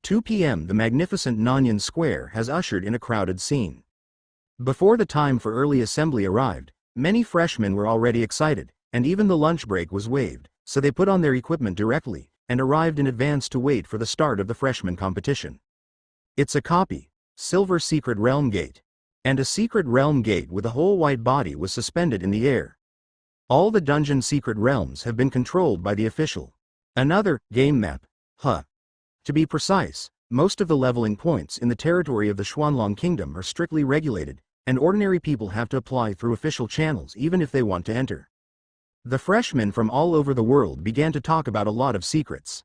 2 p.m. The magnificent Nonyon Square has ushered in a crowded scene. Before the time for early assembly arrived, many freshmen were already excited, and even the lunch break was waived, so they put on their equipment directly, and arrived in advance to wait for the start of the freshman competition. It's a copy, silver secret realm gate. And a secret realm gate with a whole white body was suspended in the air. All the dungeon secret realms have been controlled by the official. Another game map. To be precise, most of the leveling points in the territory of the Xuanlong Kingdom are strictly regulated, and ordinary people have to apply through official channels even if they want to enter. The freshmen from all over the world began to talk about a lot of secrets.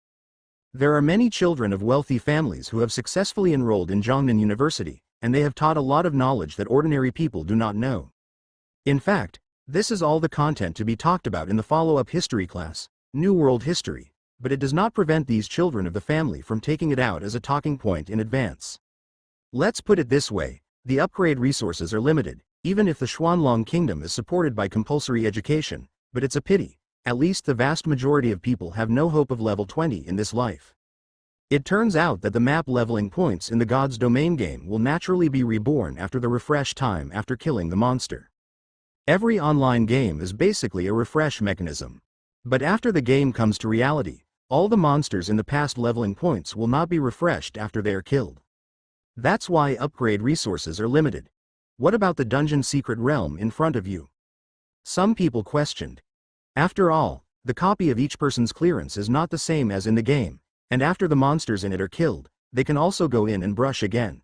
There are many children of wealthy families who have successfully enrolled in Zhongnan University, and they have taught a lot of knowledge that ordinary people do not know. In fact, this is all the content to be talked about in the follow-up history class, New World History, but it does not prevent these children of the family from taking it out as a talking point in advance. Let's put it this way, the upgrade resources are limited, even if the Xuanlong Kingdom is supported by compulsory education, but it's a pity, at least the vast majority of people have no hope of level 20 in this life. It turns out that the map leveling points in the God's Domain game will naturally be reborn after the refresh time after killing the monster. Every online game is basically a refresh mechanism. But after the game comes to reality, all the monsters in the past leveling points will not be refreshed after they are killed. That's why upgrade resources are limited. What about the dungeon secret realm in front of you? Some people questioned. After all, the copy of each person's clearance is not the same as in the game. And after the monsters in it are killed, they can also go in and brush again.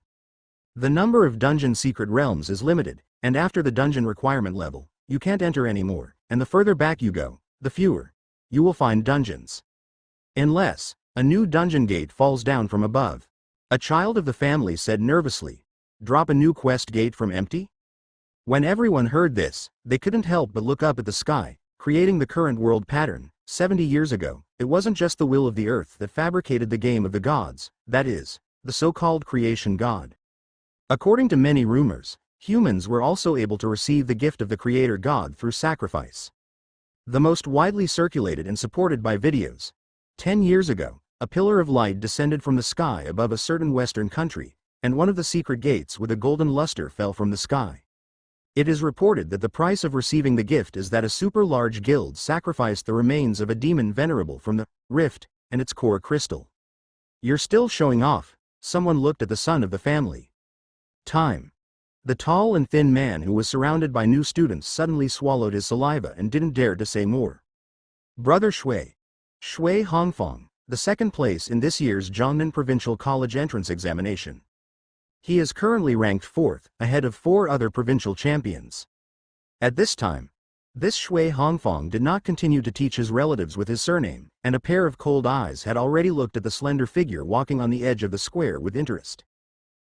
The number of dungeon secret realms is limited, and after the dungeon requirement level, you can't enter anymore, and the further back you go, the fewer you will find dungeons. Unless a new dungeon gate falls down from above. A child of the family said nervously, "Drop a new quest gate from empty?" When everyone heard this, they couldn't help but look up at the sky, creating the current world pattern. 70 years ago, it wasn't just the will of the earth that fabricated the game of the gods, that is, the so-called creation god. According to many rumors, humans were also able to receive the gift of the creator god through sacrifice. The most widely circulated and supported by videos. 10 years ago, a pillar of light descended from the sky above a certain western country, and one of the secret gates with a golden luster fell from the sky. It is reported that the price of receiving the gift is that a super-large guild sacrificed the remains of a demon venerable from the rift and its core crystal. "You're still showing off," someone looked at the son of the family. Time. The tall and thin man who was surrounded by new students suddenly swallowed his saliva and didn't dare to say more. Brother Shui Hongfang, the second place in this year's Zhongnan Provincial College entrance examination. He is currently ranked 4th, ahead of 4 other provincial champions. At this time, this Shui Hongfang did not continue to teach his relatives with his surname, and a pair of cold eyes had already looked at the slender figure walking on the edge of the square with interest.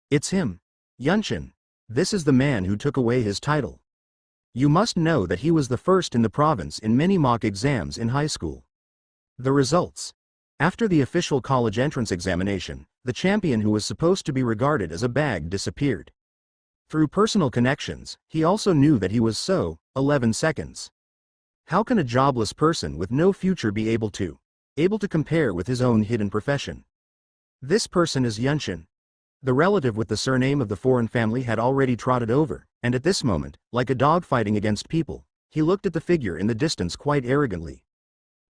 It's him, Yunshin. This is the man who took away his title. You must know that he was the first in the province in many mock exams in high school. The results. After the official college entrance examination, the champion who was supposed to be regarded as a bag disappeared. Through personal connections, he also knew that he was 11 seconds. How can a jobless person with no future be able to compare with his own hidden profession? This person is Yunshin. The relative with the surname of the foreign family had already trotted over, and at this moment, like a dog fighting against people, he looked at the figure in the distance quite arrogantly.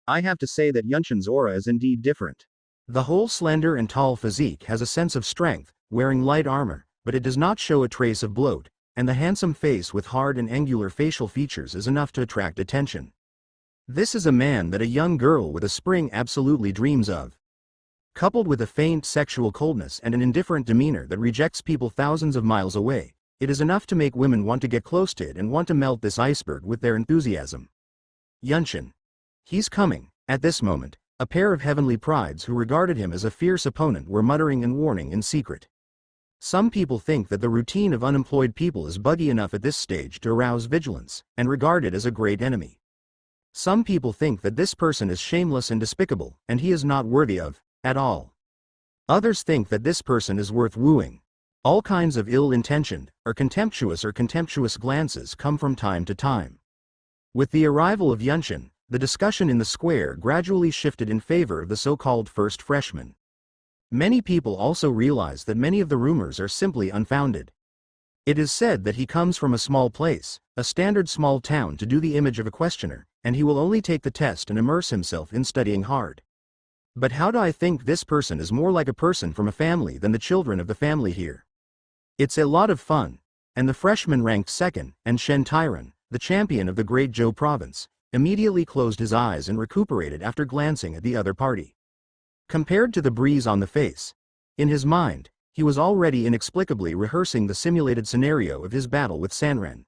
I have to say that Yunshin's aura is indeed different. The whole slender and tall physique has a sense of strength, wearing light armor, but it does not show a trace of bloat, and the handsome face with hard and angular facial features is enough to attract attention. This is a man that a young girl with a spring absolutely dreams of. Coupled with a faint sexual coldness and an indifferent demeanor that rejects people thousands of miles away, it is enough to make women want to get close to it and want to melt this iceberg with their enthusiasm. Yunshin. He's coming. At this moment, a pair of heavenly prides who regarded him as a fierce opponent were muttering and warning in secret. Some people think that the routine of unemployed people is buggy enough at this stage to arouse vigilance, and regard it as a great enemy. Some people think that this person is shameless and despicable, and he is not worthy of, at all. Others think that this person is worth wooing. All kinds of ill-intentioned, or contemptuous glances come from time to time. With the arrival of Yunshin, the discussion in the square gradually shifted in favor of the so-called first freshman. Many people also realize that many of the rumors are simply unfounded. It is said that he comes from a small place, a standard small town, to do the image of a questioner, and he will only take the test and immerse himself in studying hard. But how do I think this person is more like a person from a family than the children of the family here? It's a lot of fun. And the freshman ranked second, and Shen Tyron, the champion of the Great Zhou province, immediately closed his eyes and recuperated after glancing at the other party. Compared to the breeze on the face, in his mind, he was already inexplicably rehearsing the simulated scenario of his battle with Sanren.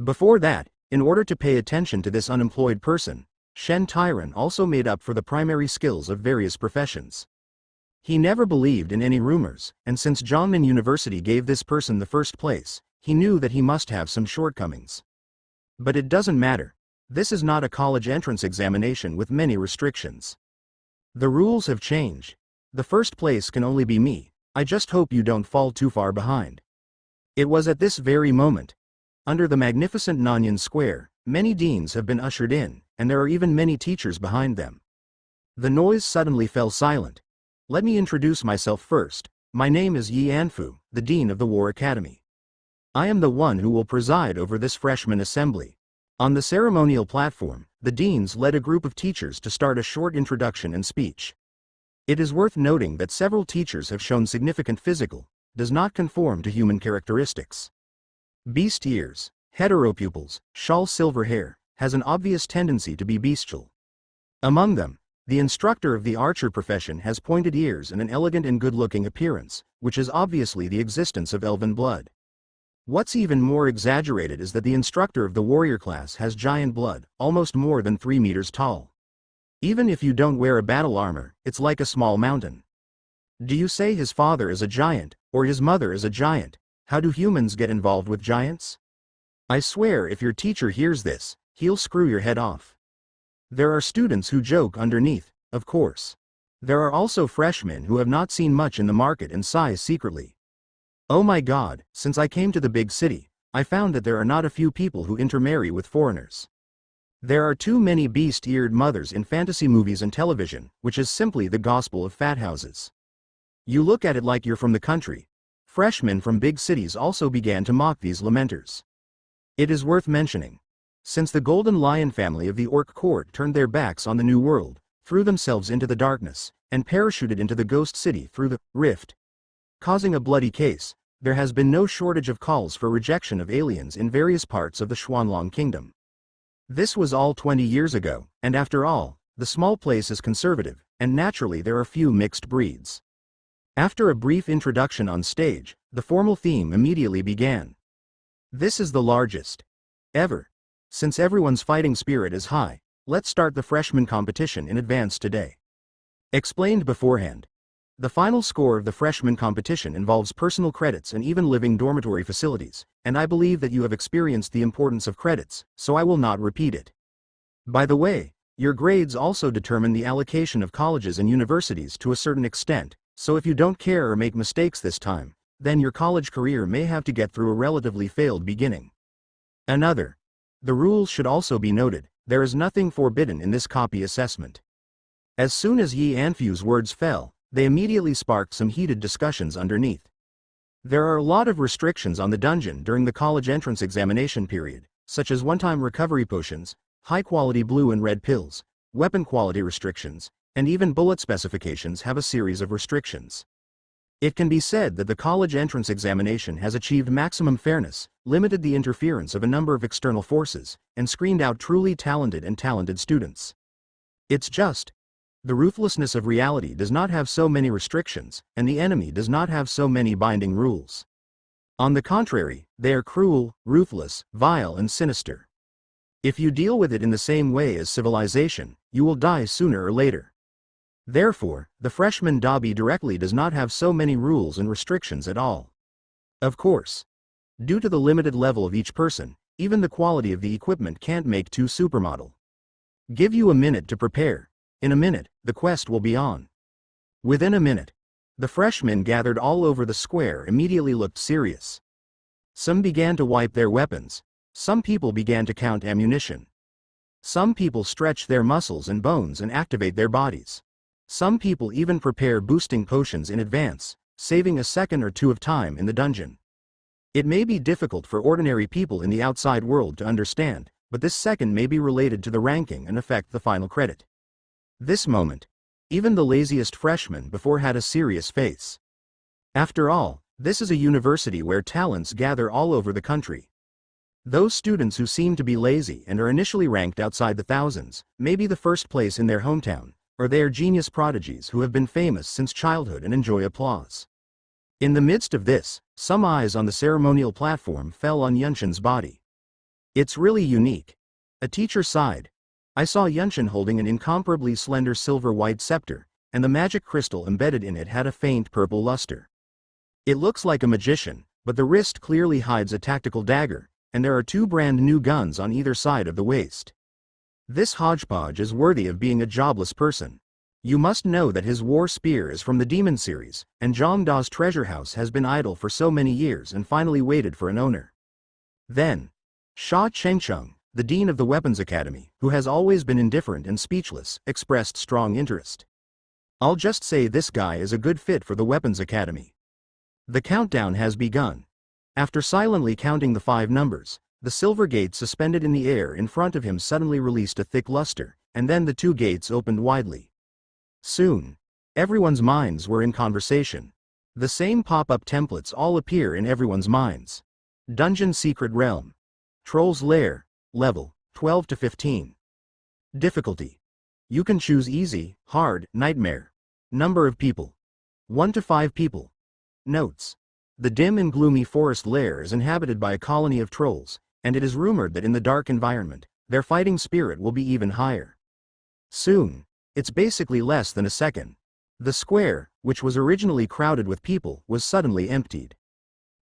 Before that, in order to pay attention to this unemployed person, Shen Tyron also made up for the primary skills of various professions. He never believed in any rumors, and since Zhongmin University gave this person the first place, he knew that he must have some shortcomings. But it doesn't matter. This is not a college entrance examination with many restrictions. The rules have changed. The first place can only be me. I just hope you don't fall too far behind. It was at this very moment. Under the magnificent Nanyan Square, many deans have been ushered in, and there are even many teachers behind them. The noise suddenly fell silent. Let me introduce myself first. My name is Yi Anfu, the Dean of the War Academy. I am the one who will preside over this freshman assembly. On the ceremonial platform, the deans led a group of teachers to start a short introduction and speech. It is worth noting that several teachers have shown significant physical, does not conform to human characteristics. Beast ears, heteropupils, shawl silver hair, has an obvious tendency to be bestial. Among them, the instructor of the archer profession has pointed ears and an elegant and good-looking appearance, which is obviously the existence of elven blood. What's even more exaggerated is that the instructor of the warrior class has giant blood, almost more than 3 meters tall. Even if you don't wear a battle armor, it's like a small mountain. Do you say his father is a giant, or his mother is a giant? How do humans get involved with giants? I swear if your teacher hears this, he'll screw your head off. There are students who joke underneath, of course. There are also freshmen who have not seen much in the market and sigh secretly. Oh my God, since I came to the big city, I found that there are not a few people who intermarry with foreigners. There are too many beast-eared mothers in fantasy movies and television, which is simply the gospel of fat houses. You look at it like you're from the country. Freshmen from big cities also began to mock these lamenters. It is worth mentioning. Since the Golden Lion family of the Orc court turned their backs on the New World, threw themselves into the darkness, and parachuted into the Ghost City through the rift, causing a bloody case, there has been no shortage of calls for rejection of aliens in various parts of the Xuanlong Kingdom. This was all 20 years ago, and after all, the small place is conservative, and naturally there are few mixed breeds. After a brief introduction on stage, the formal theme immediately began. This is the largest ever. Since everyone's fighting spirit is high, let's start the freshman competition in advance today. Explained beforehand. The final score of the freshman competition involves personal credits and even living dormitory facilities, and I believe that you have experienced the importance of credits, so I will not repeat it. By the way, your grades also determine the allocation of colleges and universities to a certain extent, so if you don't care or make mistakes this time, then your college career may have to get through a relatively failed beginning. Another. The rules should also be noted, there is nothing forbidden in this copy assessment. As soon as Yi Anfu's words fell, they immediately sparked some heated discussions underneath. There are a lot of restrictions on the dungeon during the college entrance examination period, such as one-time recovery potions, high-quality blue and red pills, weapon quality restrictions, and even bullet specifications have a series of restrictions. It can be said that the college entrance examination has achieved maximum fairness, limited the interference of a number of external forces, and screened out truly talented students. It's just. The ruthlessness of reality does not have so many restrictions, and the enemy does not have so many binding rules. On the contrary, they are cruel, ruthless, vile and sinister. If you deal with it in the same way as civilization, you will die sooner or later. Therefore, the freshman Dobby directly does not have so many rules and restrictions at all. Of course. Due to the limited level of each person, even the quality of the equipment can't make two supermodel. Give you a minute to prepare. In a minute, the quest will be on. Within a minute, the freshmen gathered all over the square immediately looked serious. Some began to wipe their weapons. Some people began to count ammunition. Some people stretched their muscles and bones and activate their bodies. Some people even prepare boosting potions in advance, saving a second or two of time in the dungeon. It may be difficult for ordinary people in the outside world to understand, but this second may be related to the ranking and affect the final credit. This moment, even the laziest freshman before had a serious face. After all, this is a university where talents gather all over the country. Those students who seem to be lazy and are initially ranked outside the thousands, may be the first place in their hometown, or they are genius prodigies who have been famous since childhood and enjoy applause. In the midst of this, some eyes on the ceremonial platform fell on Yunshin's body. It's really unique. A teacher sighed. I saw Yunshin holding an incomparably slender silver-white scepter, and the magic crystal embedded in it had a faint purple luster. It looks like a magician, but the wrist clearly hides a tactical dagger, and there are two brand new guns on either side of the waist. This hodgepodge is worthy of being a jobless person. You must know that his war spear is from the Demon series, and Zhongda's treasure house has been idle for so many years and finally waited for an owner. Then, Sha Chengcheng, the dean of the Weapons Academy, who has always been indifferent and speechless, expressed strong interest. I'll just say this guy is a good fit for the Weapons Academy. The countdown has begun. After silently counting the 5 numbers, the silver gate suspended in the air in front of him suddenly released a thick luster, and then the 2 gates opened widely. Soon, everyone's minds were in conversation. The same pop-up templates all appear in everyone's minds. Dungeon Secret Realm. Troll's Lair. Level, 12 to 15. Difficulty. You can choose easy, hard, nightmare. Number of people. 1 to 5 people. Notes. The dim and gloomy forest lair is inhabited by a colony of trolls, and it is rumored that in the dark environment, their fighting spirit will be even higher. Soon. It's basically less than a second. The square, which was originally crowded with people, was suddenly emptied.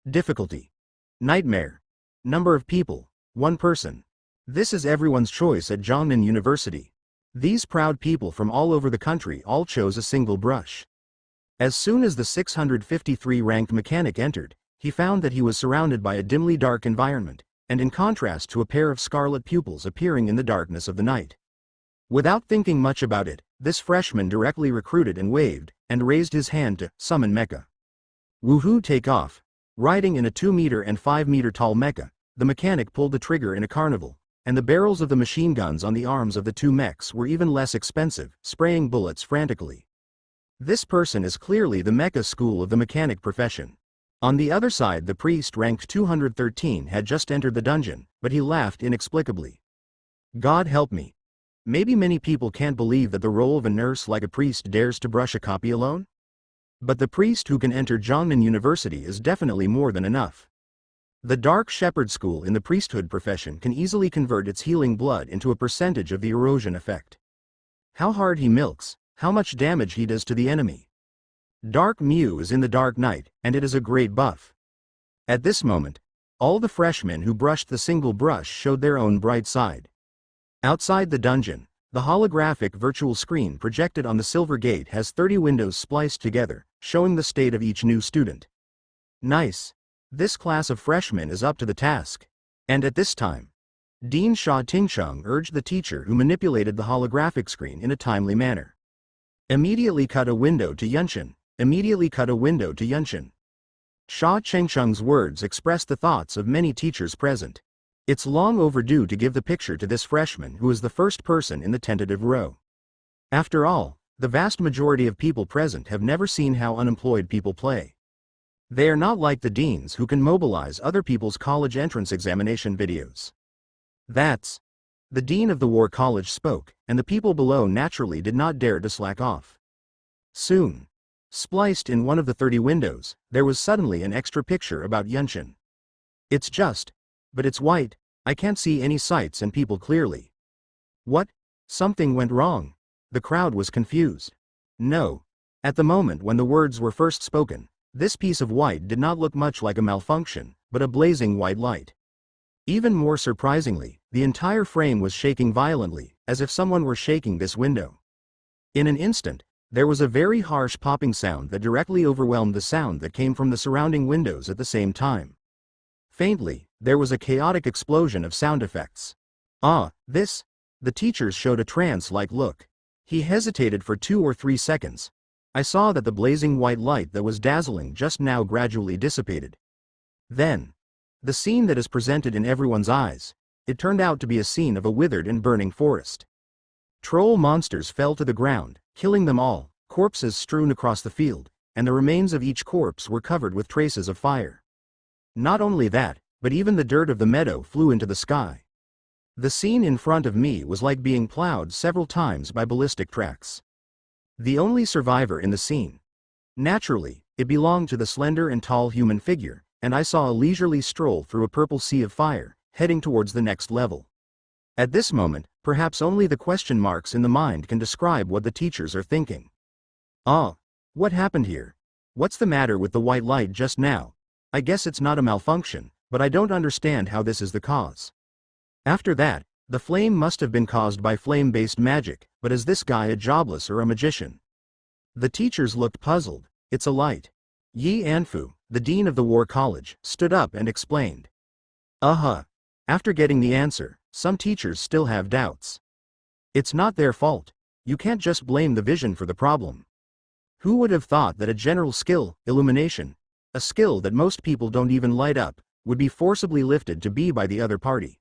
Difficulty. Nightmare. Number of people. 1 person. This is everyone's choice at Zhongnan University. These proud people from all over the country all chose a single brush. As soon as the 653 ranked mechanic entered, he found that he was surrounded by a dimly dark environment, and in contrast to a pair of scarlet pupils appearing in the darkness of the night. Without thinking much about it, this freshman directly recruited and waved, and raised his hand to summon mecha. Woohoo, take off! Riding in a 2-meter and 5-meter tall mecha, the mechanic pulled the trigger in a carnival, and the barrels of the machine guns on the arms of the 2 mechs were even less expensive, spraying bullets frantically. This person is clearly the mecha school of the mechanic profession. On the other side, the priest ranked 213 had just entered the dungeon, but he laughed inexplicably. God help me. Maybe many people can't believe that the role of a nurse like a priest dares to brush a copy alone? But the priest who can enter Zhongnan University is definitely more than enough. The Dark Shepherd School in the priesthood profession can easily convert its healing blood into a percentage of the erosion effect. How hard he milks, how much damage he does to the enemy. Dark Mew is in the Dark Night, and it is a great buff. At this moment, all the freshmen who brushed the single brush showed their own bright side. Outside the dungeon, the holographic virtual screen projected on the silver gate has 30 windows spliced together, showing the state of each new student. Nice. This class of freshmen is up to the task. And at this time, Dean Sha Tingcheng urged the teacher who manipulated the holographic screen in a timely manner. Immediately cut a window to Yunshin. Immediately cut a window to Yunshin. Sha Chengcheng's words expressed the thoughts of many teachers present. It's long overdue to give the picture to this freshman who is the first person in the tentative row. After all, the vast majority of people present have never seen how unemployed people play. They are not like the deans who can mobilize other people's college entrance examination videos. That's. The dean of the war college spoke, and the people below naturally did not dare to slack off. Soon. Spliced in one of the 30 windows, there was suddenly an extra picture about Yunshin. It's just. But it's white, I can't see any sights and people clearly. What? Something went wrong. The crowd was confused. No. At the moment when the words were first spoken, this piece of white did not look much like a malfunction, but a blazing white light. Even more surprisingly, the entire frame was shaking violently, as if someone were shaking this window. In an instant, there was a very harsh popping sound that directly overwhelmed the sound that came from the surrounding windows at the same time. Faintly, there was a chaotic explosion of sound effects. Ah, this? The teachers showed a trance-like look. He hesitated for 2 or 3 seconds. I saw that the blazing white light that was dazzling just now gradually dissipated. Then, the scene that is presented in everyone's eyes, it turned out to be a scene of a withered and burning forest. Troll monsters fell to the ground, killing them all, corpses strewn across the field, and the remains of each corpse were covered with traces of fire. Not only that, but even the dirt of the meadow flew into the sky. The scene in front of me was like being plowed several times by ballistic tracks. The only survivor in the scene. Naturally, it belonged to the slender and tall human figure, and I saw a leisurely stroll through a purple sea of fire, heading towards the next level. At this moment, perhaps only the question marks in the mind can describe what the teachers are thinking. Ah, what happened here? What's the matter with the white light just now? I guess it's not a malfunction, but I don't understand how this is the cause. After that, the flame must have been caused by flame-based magic, but is this guy a jobless or a magician? The teachers looked puzzled. It's a light. Yi Anfu, the dean of the War College, stood up and explained. After getting the answer, some teachers still have doubts. It's not their fault. You can't just blame the vision for the problem. Who would have thought that a general skill, illumination, a skill that most people don't even light up, would be forcibly lifted to be by the other party?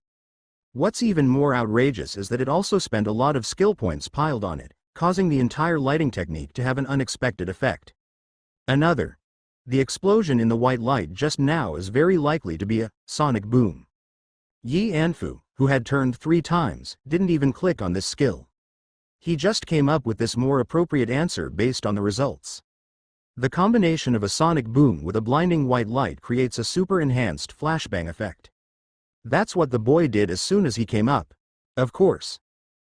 What's even more outrageous is that it also spent a lot of skill points piled on it, causing the entire lighting technique to have an unexpected effect. The explosion in the white light just now is very likely to be a sonic boom. Yi Anfu, who had turned 3 times, didn't even click on this skill. He just came up with this more appropriate answer based on the results. The combination of a sonic boom with a blinding white light creates a super enhanced flashbang effect. That's what the boy did as soon as he came up. Of course.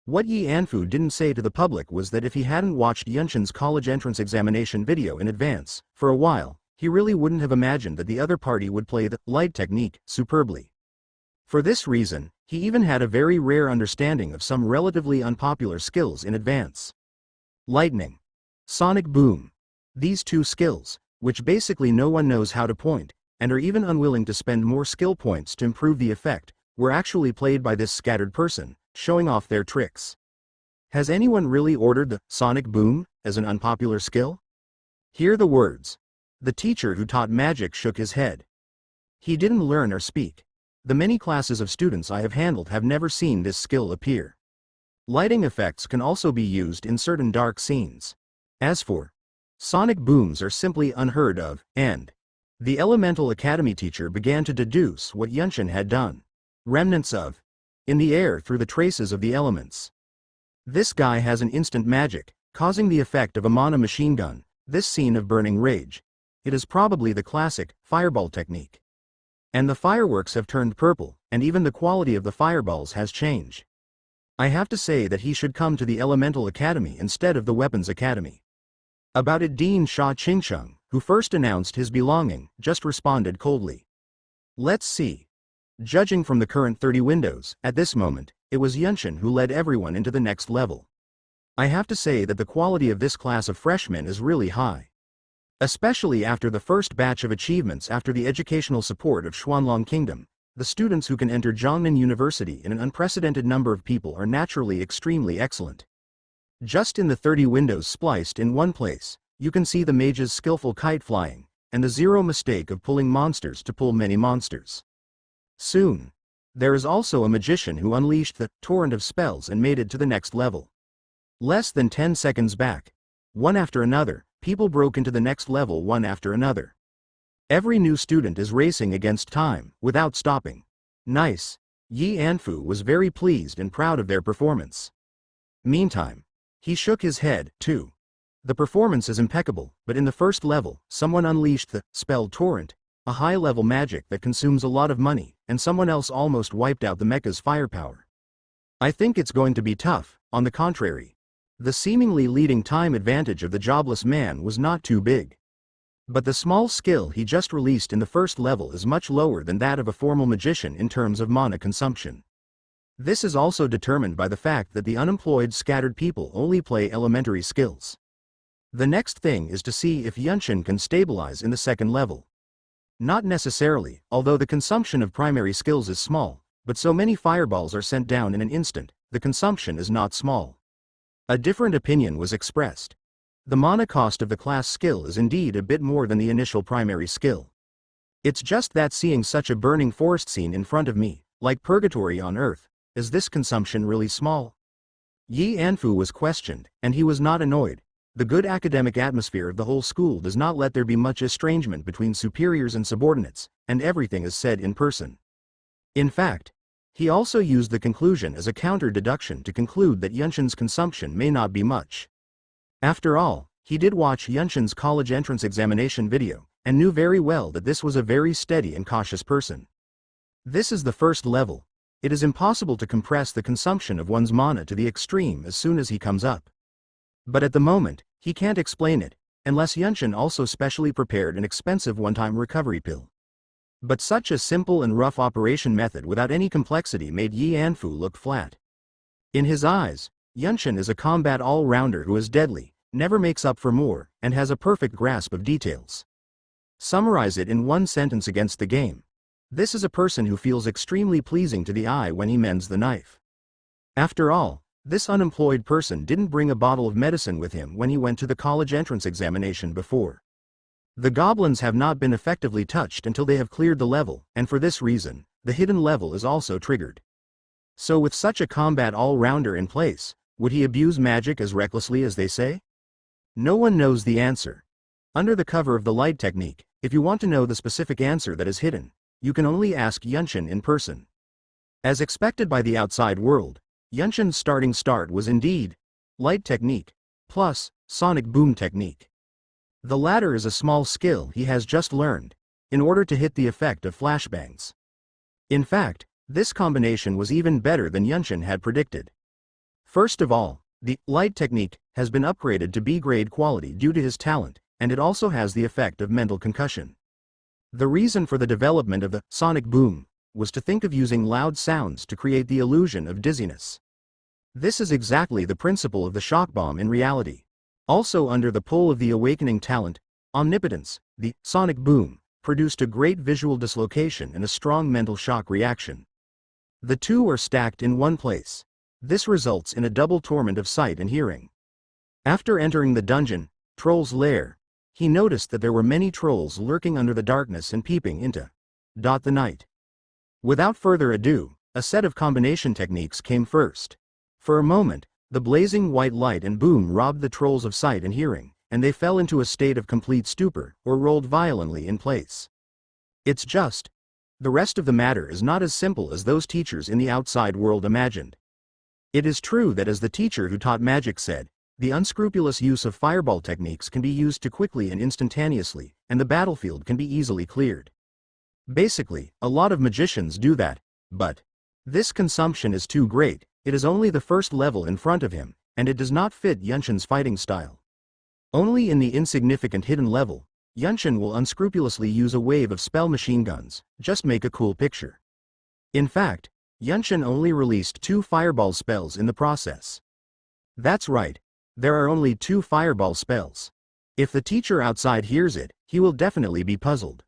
What Yi Anfu didn't say to the public was that if he hadn't watched Yunshin's college entrance examination video in advance, for a while, he really wouldn't have imagined that the other party would play the light technique superbly. For this reason, he even had a very rare understanding of some relatively unpopular skills in advance. Lightning. Sonic boom. These 2 skills, which basically no one knows how to point, and are even unwilling to spend more skill points to improve the effect, were actually played by this scattered person, showing off their tricks. Has anyone really ordered the sonic boom as an unpopular skill? Hear the words. The teacher who taught magic shook his head. He didn't learn or speak. The many classes of students I have handled have never seen this skill appear. Lighting effects can also be used in certain dark scenes. As for sonic booms are simply unheard of, and the Elemental Academy teacher began to deduce what Yunshin had done. Remnants of in the air through the traces of the elements. This guy has an instant magic, causing the effect of a mana machine gun, this scene of burning rage. It is probably the classic fireball technique. And the fireworks have turned purple, and even the quality of the fireballs has changed. I have to say that he should come to the Elemental Academy instead of the Weapons Academy. About it, Dean Sha Qingcheng, who first announced his belonging, just responded coldly. Let's see. Judging from the current 30 windows, at this moment, it was Yunshin who led everyone into the next level. I have to say that the quality of this class of freshmen is really high. Especially after the first batch of achievements after the educational support of Xuanlong Kingdom, the students who can enter Jiangnan University in an unprecedented number of people are naturally extremely excellent. Just in the 30 windows spliced in one place, you can see the mage's skillful kite flying, and the zero mistake of pulling monsters to pull many monsters. Soon, there is also a magician who unleashed the torrent of spells and made it to the next level. Less than 10 seconds back, one after another, people broke into the next level one after another. Every new student is racing against time, without stopping. Nice. Yi Anfu was very pleased and proud of their performance. Meantime, he shook his head, too. The performance is impeccable, but in the first level, someone unleashed the spell torrent, a high-level magic that consumes a lot of money, and someone else almost wiped out the mecha's firepower. I think it's going to be tough. On the contrary. The seemingly leading time advantage of the jobless man was not too big. But the small skill he just released in the first level is much lower than that of a formal magician in terms of mana consumption. This is also determined by the fact that the unemployed scattered people only play elementary skills. The next thing is to see if Yunshin can stabilize in the second level. Not necessarily, although the consumption of primary skills is small, but so many fireballs are sent down in an instant, the consumption is not small. A different opinion was expressed. The mana cost of the class skill is indeed a bit more than the initial primary skill. It's just that seeing such a burning forest scene in front of me, like purgatory on earth, is this consumption really small? Yi Anfu was questioned, and he was not annoyed. The good academic atmosphere of the whole school does not let there be much estrangement between superiors and subordinates, and everything is said in person. In fact, he also used the conclusion as a counter-deduction to conclude that Yunshin's consumption may not be much. After all, he did watch Yunshin's college entrance examination video, and knew very well that this was a very steady and cautious person. This is the first level. It is impossible to compress the consumption of one's mana to the extreme as soon as he comes up. But at the moment, he can't explain it, unless Yunshin also specially prepared an expensive one-time recovery pill. But such a simple and rough operation method without any complexity made Yi Anfu look flat. In his eyes, Yunshin is a combat all-rounder who is deadly, never makes up for more, and has a perfect grasp of details. Summarize it in one sentence against the game. This is a person who feels extremely pleasing to the eye when he mends the knife. After all, this unemployed person didn't bring a bottle of medicine with him when he went to the college entrance examination before. The goblins have not been effectively touched until they have cleared the level, and for this reason, the hidden level is also triggered. So with such a combat all-rounder in place, would he abuse magic as recklessly as they say? No one knows the answer. Under the cover of the light technique, if you want to know the specific answer that is hidden, you can only ask Yunshin in person. As expected by the outside world, Yunshin's starting start was indeed light technique, plus sonic boom technique. The latter is a small skill he has just learned, in order to hit the effect of flashbangs. In fact, this combination was even better than Yunshin had predicted. First of all, the light technique has been upgraded to B-grade quality due to his talent, and it also has the effect of mental concussion. The reason for the development of the sonic boom was to think of using loud sounds to create the illusion of dizziness. This is exactly the principle of the shock bomb in reality. Also under the pull of the awakening talent, omnipotence, the sonic boom produced a great visual dislocation and a strong mental shock reaction. The two are stacked in one place. This results in a double torment of sight and hearing. After entering the dungeon, Troll's lair, he noticed that there were many trolls lurking under the darkness and peeping into the night. Without further ado, a set of combination techniques came first. For a moment, the blazing white light and boom robbed the trolls of sight and hearing, and they fell into a state of complete stupor, or rolled violently in place. It's just, the rest of the matter is not as simple as those teachers in the outside world imagined. It is true that as the teacher who taught magic said, the unscrupulous use of fireball techniques can be used to quickly and instantaneously, and the battlefield can be easily cleared. Basically, a lot of magicians do that, but this consumption is too great. It is only the first level in front of him, and it does not fit Yunshin's fighting style. Only in the insignificant hidden level, Yunshin will unscrupulously use a wave of spell machine guns, just make a cool picture. In fact, Yunshin only released 2 fireball spells in the process. That's right, there are only 2 fireball spells. If the teacher outside hears it, he will definitely be puzzled.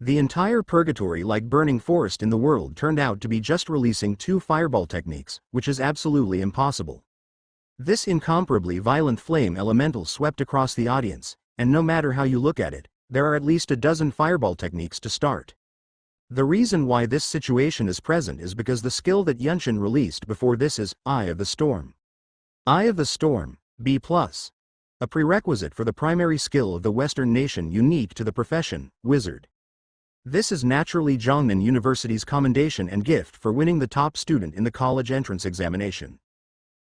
The entire purgatory-like burning forest in the world turned out to be just releasing 2 fireball techniques, which is absolutely impossible. This incomparably violent flame elemental swept across the audience, and no matter how you look at it, there are at least a dozen fireball techniques to start. The reason why this situation is present is because the skill that Yunshin released before this is Eye of the Storm. Eye of the Storm, B+, a prerequisite for the primary skill of the Western nation unique to the profession, wizard. This is naturally Zhongnan University's commendation and gift for winning the top student in the college entrance examination.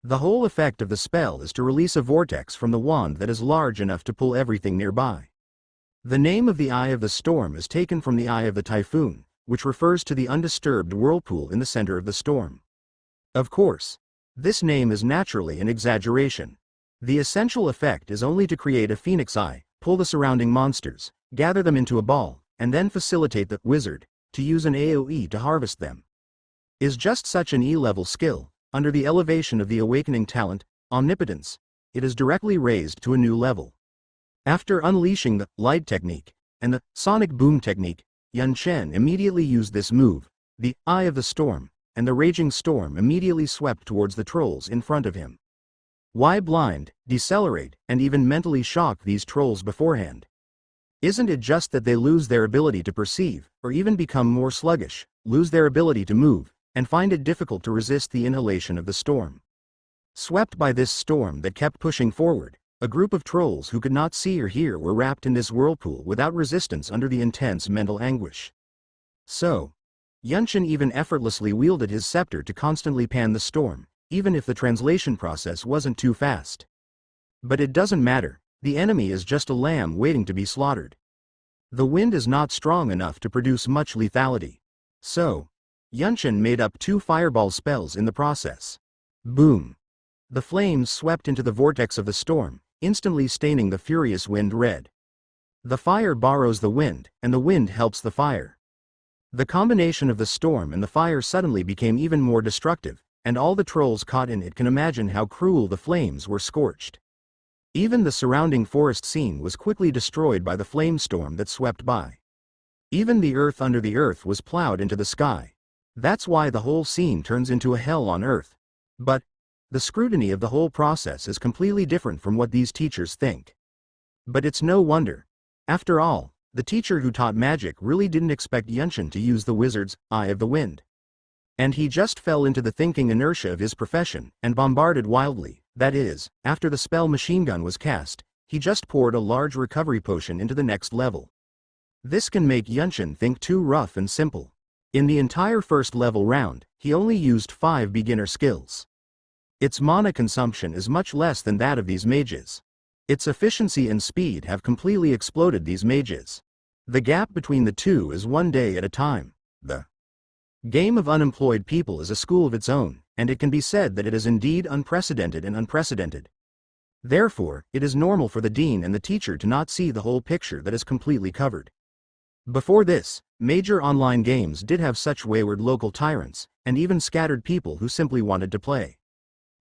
The whole effect of the spell is to release a vortex from the wand that is large enough to pull everything nearby. The name of the Eye of the Storm is taken from the Eye of the Typhoon, which refers to the undisturbed whirlpool in the center of the storm. Of course, this name is naturally an exaggeration. The essential effect is only to create a phoenix eye, pull the surrounding monsters, gather them into a ball, and then facilitate the wizard to use an AoE to harvest them. Is just such an E-level skill. Under the elevation of the awakening talent, omnipotence, it is directly raised to a new level. After unleashing the light technique and the sonic boom technique, Yunshin immediately used this move, the Eye of the Storm, and the raging storm immediately swept towards the trolls in front of him. Why blind, decelerate, and even mentally shock these trolls beforehand? Isn't it just that they lose their ability to perceive, or even become more sluggish, lose their ability to move, and find it difficult to resist the inhalation of the storm? Swept by this storm that kept pushing forward, a group of trolls who could not see or hear were wrapped in this whirlpool without resistance under the intense mental anguish. So, Yunshin even effortlessly wielded his scepter to constantly pan the storm, even if the translation process wasn't too fast. But it doesn't matter, the enemy is just a lamb waiting to be slaughtered. The wind is not strong enough to produce much lethality. So, Yunshin made up 2 fireball spells in the process. Boom! The flames swept into the vortex of the storm, instantly staining the furious wind red. The fire borrows the wind, and the wind helps the fire. The combination of the storm and the fire suddenly became even more destructive, and all the trolls caught in it can imagine how cruel the flames were scorched. Even the surrounding forest scene was quickly destroyed by the flame storm that swept by. Even the earth under the earth was plowed into the sky. That's why the whole scene turns into a hell on earth. But the scrutiny of the whole process is completely different from what these teachers think. But it's no wonder. After all, the teacher who taught magic really didn't expect Yunshin to use the wizard's Eye of the Wind. And he just fell into the thinking inertia of his profession, and bombarded wildly. That is, after the spell machine gun was cast, he just poured a large recovery potion into the next level. This can make Yunshin think too rough and simple. In the entire first level round, he only used 5 beginner skills. Its mana consumption is much less than that of these mages. Its efficiency and speed have completely exploded these mages. The gap between the two is 1 day at a time. The game of unemployed people is a school of its own, and it can be said that it is indeed unprecedented and unprecedented. Therefore, it is normal for the dean and the teacher to not see the whole picture that is completely covered. Before this, major online games did have such wayward local tyrants, and even scattered people who simply wanted to play.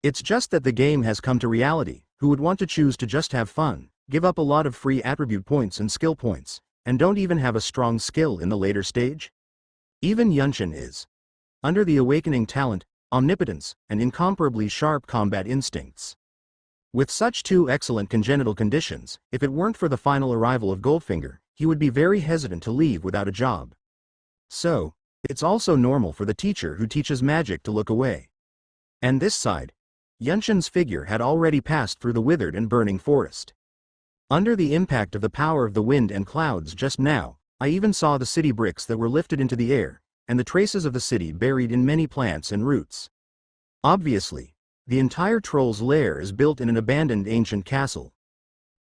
It's just that the game has come to reality, who would want to choose to just have fun, give up a lot of free attribute points and skill points, and don't even have a strong skill in the later stage? Even Yunshin is under the awakening talent, omnipotence, and incomparably sharp combat instincts. With such 2 excellent congenital conditions, if it weren't for the final arrival of Goldfinger, he would be very hesitant to leave without a job. So, it's also normal for the teacher who teaches magic to look away. And this side, Yunshin's figure had already passed through the withered and burning forest. Under the impact of the power of the wind and clouds just now, I even saw the city bricks that were lifted into the air, and the traces of the city buried in many plants and roots. Obviously, the entire troll's lair is built in an abandoned ancient castle.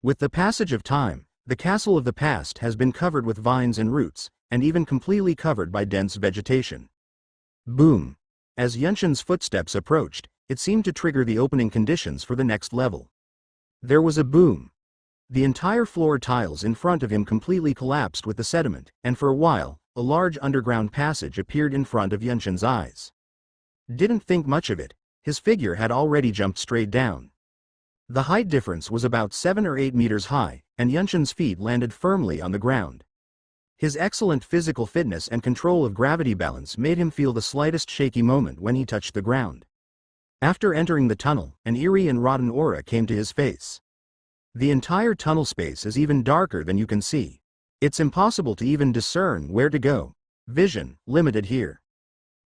With the passage of time, the castle of the past has been covered with vines and roots, and even completely covered by dense vegetation. Boom! As Yunshin's footsteps approached, it seemed to trigger the opening conditions for the next level. There was a boom. The entire floor tiles in front of him completely collapsed with the sediment, and for a while, a large underground passage appeared in front of Yunshin's eyes. Didn't think much of it, his figure had already jumped straight down. The height difference was about 7 or 8 meters high, and Yunshin's feet landed firmly on the ground. His excellent physical fitness and control of gravity balance made him feel the slightest shaky moment when he touched the ground. After entering the tunnel, an eerie and rotten aura came to his face. The entire tunnel space is even darker than you can see. It's impossible to even discern where to go. Vision, limited here.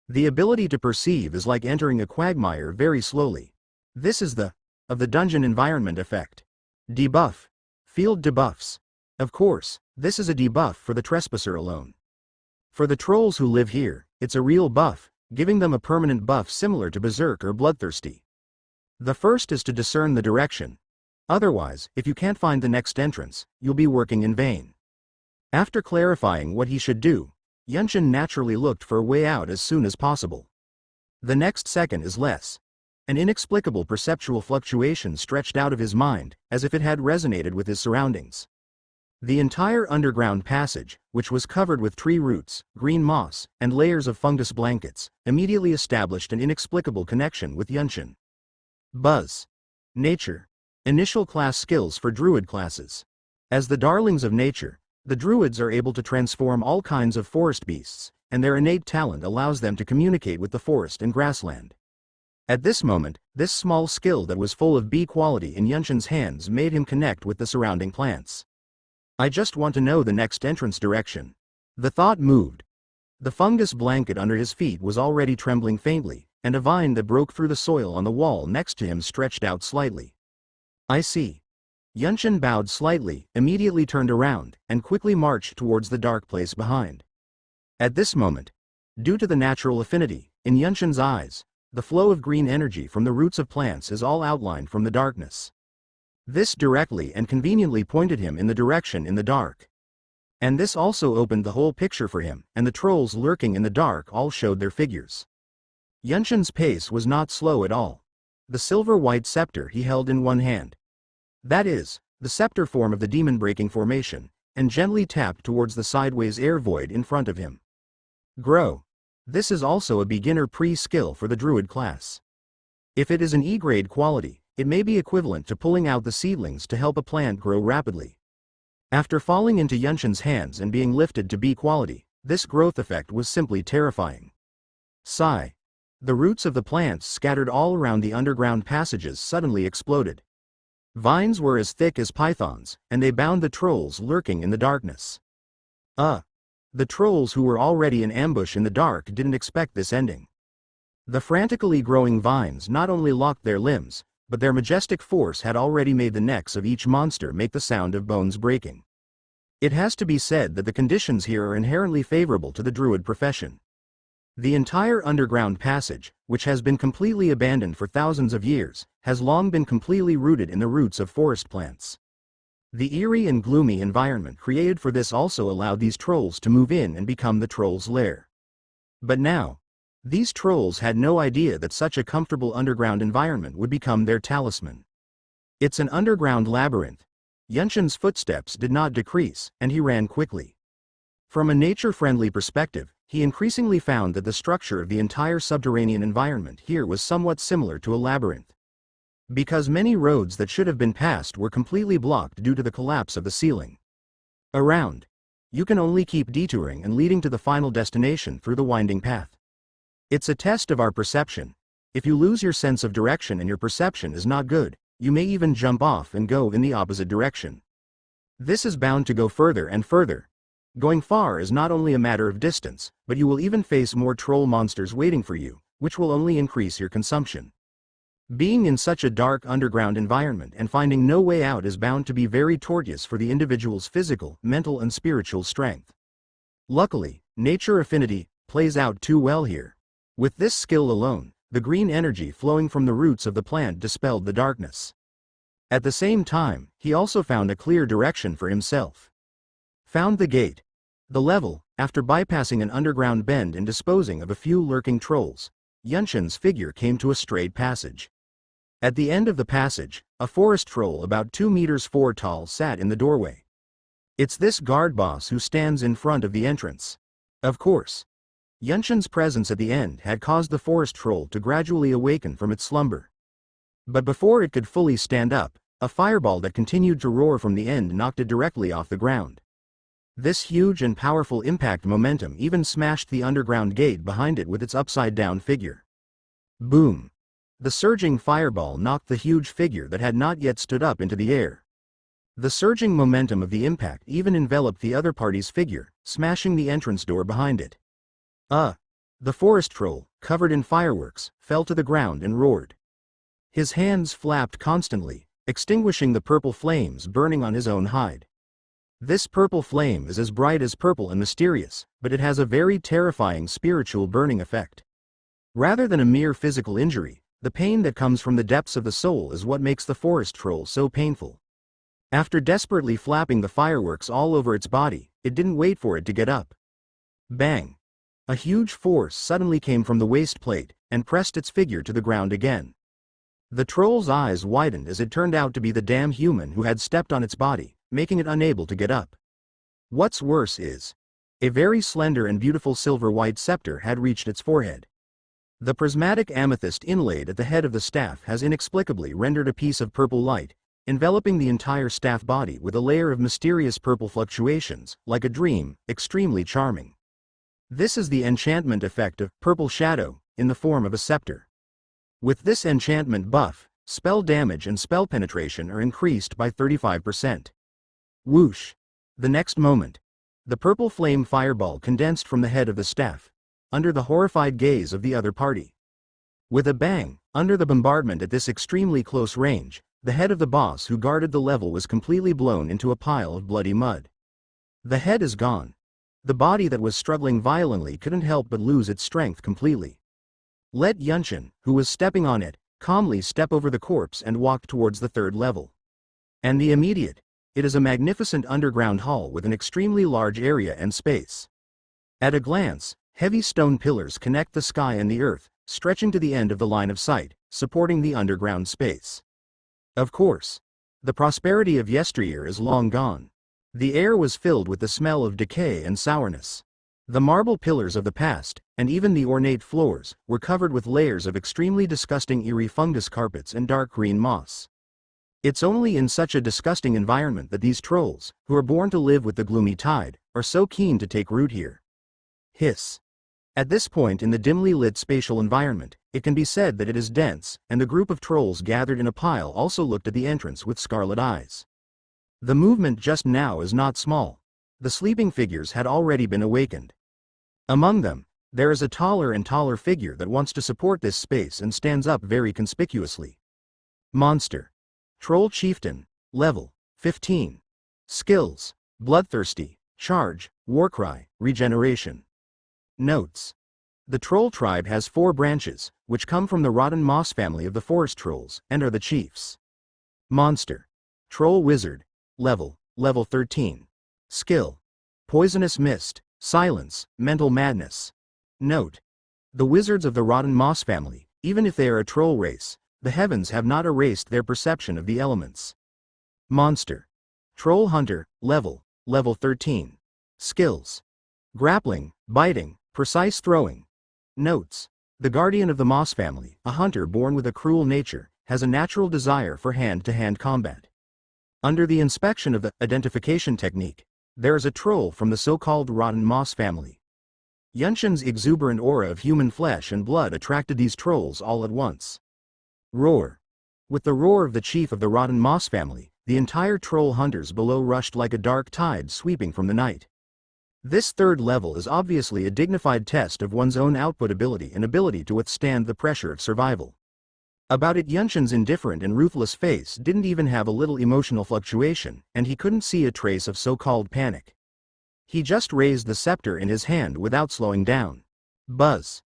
The ability to perceive is like entering a quagmire very slowly. This is the dungeon environment effect. Debuff. Field debuffs. Of course, this is a debuff for the trespasser alone. For the trolls who live here, it's a real buff, giving them a permanent buff similar to Berserk or Bloodthirsty. The first is to discern the direction. Otherwise, if you can't find the next entrance, you'll be working in vain. After clarifying what he should do, Yunshin naturally looked for a way out as soon as possible. The next second is less. An inexplicable perceptual fluctuation stretched out of his mind, as if it had resonated with his surroundings. The entire underground passage, which was covered with tree roots, green moss, and layers of fungus blankets, immediately established an inexplicable connection with Yunshin. Buzz. Nature. Initial class skills for druid classes. As the darlings of nature, the druids are able to transform all kinds of forest beasts, and their innate talent allows them to communicate with the forest and grassland. At this moment, this small skill that was full of B quality in Yunshin's hands made him connect with the surrounding plants. I just want to know the next entrance direction. The thought moved. The fungus blanket under his feet was already trembling faintly, and a vine that broke through the soil on the wall next to him stretched out slightly. I see. Yunshin bowed slightly, immediately turned around, and quickly marched towards the dark place behind. At this moment, due to the natural affinity, in Yunshin's eyes, the flow of green energy from the roots of plants is all outlined from the darkness. This directly and conveniently pointed him in the direction in the dark. And this also opened the whole picture for him, and the trolls lurking in the dark all showed their figures. Yunshin's pace was not slow at all. The silver-white scepter he held in one hand. That is, the scepter form of the demon-breaking formation, and gently tapped towards the sideways air void in front of him. Grow. This is also a beginner pre-skill for the druid class. If it is an E-grade quality, it may be equivalent to pulling out the seedlings to help a plant grow rapidly. After falling into Yunshin's hands and being lifted to B quality, this growth effect was simply terrifying. Sigh. The roots of the plants scattered all around the underground passages suddenly exploded. Vines were as thick as pythons, and they bound the trolls lurking in the darkness. The trolls who were already in ambush in the dark didn't expect this ending. The frantically growing vines not only locked their limbs, but their majestic force had already made the necks of each monster make the sound of bones breaking. It has to be said that the conditions here are inherently favorable to the druid profession. The entire underground passage, which has been completely abandoned for thousands of years, has long been completely rooted in the roots of forest plants. The eerie and gloomy environment created for this also allowed these trolls to move in and become the trolls' lair. But now, these trolls had no idea that such a comfortable underground environment would become their talisman. It's an underground labyrinth. Yunshin's footsteps did not decrease, and he ran quickly. From a nature-friendly perspective, he increasingly found that the structure of the entire subterranean environment here was somewhat similar to a labyrinth. Because many roads that should have been passed were completely blocked due to the collapse of the ceiling. Around, you can only keep detouring and leading to the final destination through the winding path. It's a test of our perception. If you lose your sense of direction and your perception is not good, you may even jump off and go in the opposite direction. This is bound to go further and further. Going far is not only a matter of distance, but you will even face more troll monsters waiting for you, which will only increase your consumption. Being in such a dark underground environment and finding no way out is bound to be very tortuous for the individual's physical, mental and spiritual strength. Luckily, nature affinity plays out too well here. With this skill alone, the green energy flowing from the roots of the plant dispelled the darkness. At the same time, he also found a clear direction for himself. Found the gate. The level, after bypassing an underground bend and disposing of a few lurking trolls, Yunshin's figure came to a straight passage. At the end of the passage, a forest troll about 2 meters 4 tall sat in the doorway. It's this guard boss who stands in front of the entrance. Of course. Yunshin's presence at the end had caused the forest troll to gradually awaken from its slumber. But before it could fully stand up, a fireball that continued to roar from the end knocked it directly off the ground. This huge and powerful impact momentum even smashed the underground gate behind it with its upside-down figure. Boom! The surging fireball knocked the huge figure that had not yet stood up into the air. The surging momentum of the impact even enveloped the other party's figure, smashing the entrance door behind it. The forest troll, covered in fireworks, fell to the ground and roared. His hands flapped constantly, extinguishing the purple flames burning on his own hide. This purple flame is as bright as purple and mysterious, but it has a very terrifying spiritual burning effect. Rather than a mere physical injury, the pain that comes from the depths of the soul is what makes the forest troll so painful. After desperately flapping the fireworks all over its body, it didn't wait for it to get up. Bang! A huge force suddenly came from the waist plate, and pressed its figure to the ground again. The troll's eyes widened as it turned out to be the damn human who had stepped on its body, making it unable to get up. What's worse is, a very slender and beautiful silver-white scepter had reached its forehead. The prismatic amethyst inlaid at the head of the staff has inexplicably rendered a piece of purple light, enveloping the entire staff body with a layer of mysterious purple fluctuations, like a dream, extremely charming. This is the enchantment effect of purple shadow, in the form of a scepter. With this enchantment buff, spell damage and spell penetration are increased by 35%. Whoosh! The next moment, the purple flame fireball condensed from the head of the staff, under the horrified gaze of the other party. With a bang, under the bombardment at this extremely close range, the head of the boss who guarded the level was completely blown into a pile of bloody mud. The head is gone. The body that was struggling violently couldn't help but lose its strength completely. Let Yunshin, who was stepping on it, calmly step over the corpse and walk towards the third level. And the immediate. It is a magnificent underground hall with an extremely large area and space. At a glance, heavy stone pillars connect the sky and the earth, stretching to the end of the line of sight, supporting the underground space. Of course, the prosperity of yesteryear is long gone. The air was filled with the smell of decay and sourness. The marble pillars of the past, and even the ornate floors, were covered with layers of extremely disgusting eerie fungus carpets and dark green moss. It's only in such a disgusting environment that these trolls, who are born to live with the gloomy tide, are so keen to take root here. Hiss. At this point in the dimly lit spatial environment, it can be said that it is dense, and the group of trolls gathered in a pile also looked at the entrance with scarlet eyes. The movement just now is not small. The sleeping figures had already been awakened. Among them, there is a taller and taller figure that wants to support this space and stands up very conspicuously. Monster. Troll Chieftain, level 15. Skills: Bloodthirsty, Charge, Warcry, Regeneration. Notes. The troll tribe has 4 branches, which come from the rotten moss family of the forest trolls, and are the chiefs. Monster. Troll Wizard, level 13. Skill: Poisonous Mist, Silence, Mental Madness. Note. The wizards of the rotten moss family, even if they are a troll race, the heavens have not erased their perception of the elements. Monster. Troll Hunter, level 13. Skills: Grappling, Biting, Precise Throwing. Notes. The guardian of the moss family, a hunter born with a cruel nature, has a natural desire for hand-to-hand combat. Under the inspection of the identification technique, there is a troll from the so-called rotten moss family. Yunshin's exuberant aura of human flesh and blood attracted these trolls all at once. Roar. With the roar of the chief of the rotten moss family, the entire troll hunters below rushed like a dark tide sweeping from the night. This third level is obviously a dignified test of one's own output ability and ability to withstand the pressure of survival. About it, Yunshin's indifferent and ruthless face didn't even have a little emotional fluctuation, and he couldn't see a trace of so-called panic. He just raised the scepter in his hand without slowing down. Buzz.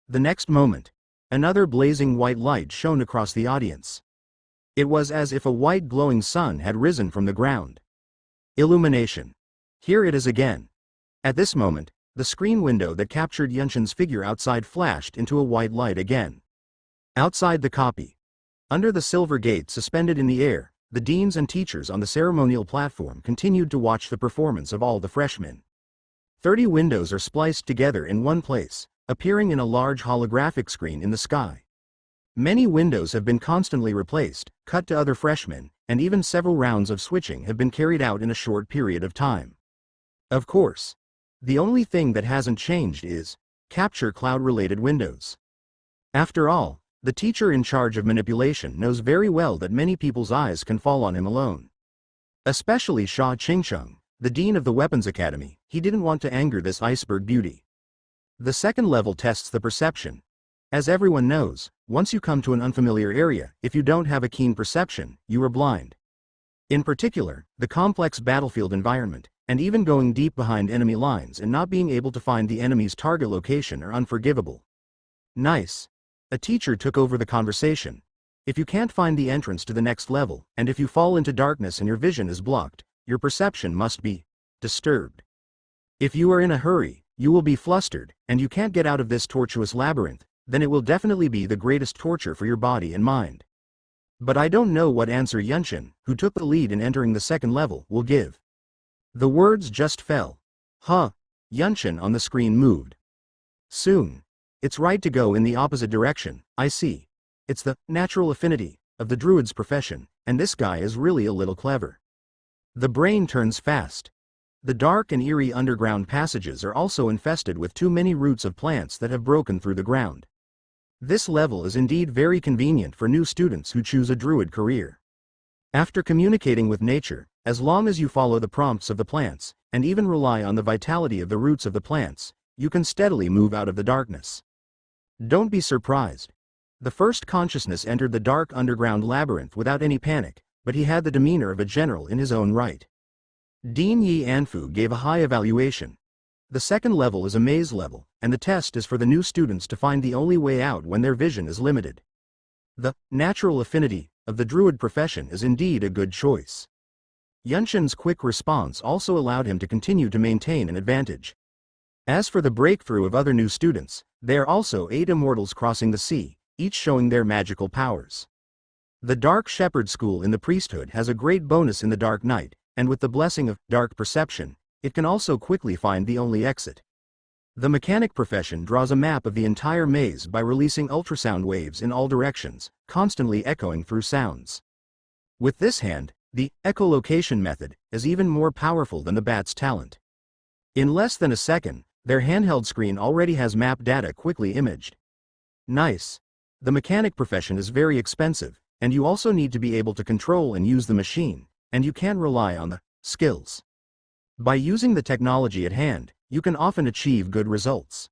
The next moment, another blazing white light shone across the audience. It was as if a white glowing sun had risen from the ground. Illumination. Here it is again. At this moment, the screen window that captured Yunshin's figure outside flashed into a white light again. Outside the copy. Under the silver gate suspended in the air, the deans and teachers on the ceremonial platform continued to watch the performance of all the freshmen. 30 windows are spliced together in one place, appearing in a large holographic screen in the sky. Many windows have been constantly replaced, cut to other freshmen, and even several rounds of switching have been carried out in a short period of time. Of course, the only thing that hasn't changed is capture cloud-related windows. After all, the teacher in charge of manipulation knows very well that many people's eyes can fall on him alone. Especially Sha Qingcheng, the dean of the Weapons Academy. He didn't want to anger this iceberg beauty. The second level tests the perception. As everyone knows, once you come to an unfamiliar area, if you don't have a keen perception, you are blind. In particular, the complex battlefield environment, and even going deep behind enemy lines and not being able to find the enemy's target location are unforgivable. Nice. A teacher took over the conversation. If you can't find the entrance to the next level, and if you fall into darkness and your vision is blocked, your perception must be disturbed. If you are in a hurry, you will be flustered, and you can't get out of this tortuous labyrinth, then it will definitely be the greatest torture for your body and mind. But I don't know what answer Yunshin, who took the lead in entering the second level, will give. The words just fell. Huh. Yunshin on the screen moved. Soon. It's right to go in the opposite direction, I see. It's the natural affinity of the druid's profession, and this guy is really a little clever. The brain turns fast. The dark and eerie underground passages are also infested with too many roots of plants that have broken through the ground. This level is indeed very convenient for new students who choose a druid career. After communicating with nature, as long as you follow the prompts of the plants, and even rely on the vitality of the roots of the plants, you can steadily move out of the darkness. Don't be surprised. The first consciousness entered the dark underground labyrinth without any panic, but he had the demeanor of a general in his own right. Dean Yi Anfu gave a high evaluation. The second level is a maze level, and the test is for the new students to find the only way out when their vision is limited. The natural affinity of the druid profession is indeed a good choice. Yunshin's quick response also allowed him to continue to maintain an advantage. As for the breakthrough of other new students, there are also 8 immortals crossing the sea, each showing their magical powers. The Dark Shepherd School in the priesthood has a great bonus in the Dark Night, and with the blessing of dark perception, it can also quickly find the only exit. The mechanic profession draws a map of the entire maze by releasing ultrasound waves in all directions, constantly echoing through sounds. With this hand, the echolocation method is even more powerful than the bat's talent. In less than a second, their handheld screen already has map data quickly imaged. Nice. The mechanic profession is very expensive, and you also need to be able to control and use the machine, and you can't rely on the skills. By using the technology at hand, you can often achieve good results.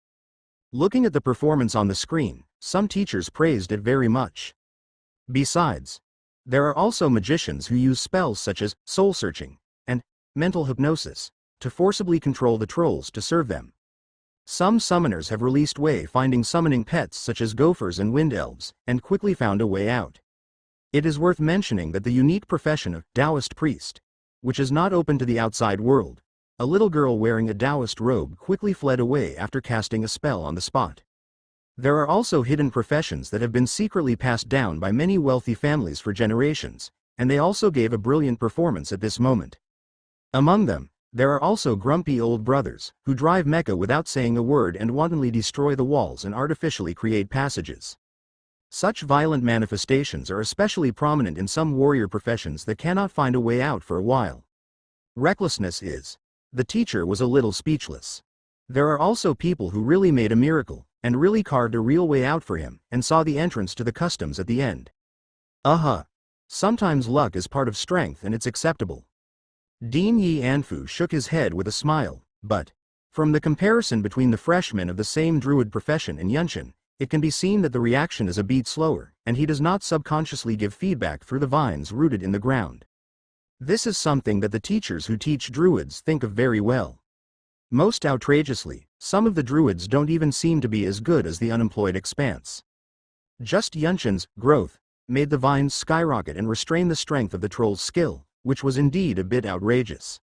Looking at the performance on the screen, some teachers praised it very much. Besides, there are also magicians who use spells such as soul-searching and mental hypnosis to forcibly control the trolls to serve them. Some summoners have released way-finding summoning pets such as gophers and wind elves, and quickly found a way out. It is worth mentioning that the unique profession of Taoist priest, which is not open to the outside world, a little girl wearing a Taoist robe quickly fled away after casting a spell on the spot. There are also hidden professions that have been secretly passed down by many wealthy families for generations, and they also gave a brilliant performance at this moment. Among them, there are also grumpy old brothers, who drive mecha without saying a word and wantonly destroy the walls and artificially create passages. Such violent manifestations are especially prominent in some warrior professions that cannot find a way out for a while. Recklessness is. The teacher was a little speechless. There are also people who really made a miracle, and really carved a real way out for him, and saw the entrance to the customs at the end. Sometimes luck is part of strength and it's acceptable. Dean Yi Anfu shook his head with a smile, but, from the comparison between the freshmen of the same druid profession and Yunshin, it can be seen that the reaction is a beat slower, and he does not subconsciously give feedback through the vines rooted in the ground. This is something that the teachers who teach druids think of very well. Most outrageously, some of the druids don't even seem to be as good as the unemployed expanse. Just Yunshin's growth made the vines skyrocket and restrain the strength of the troll's skill, which was indeed a bit outrageous.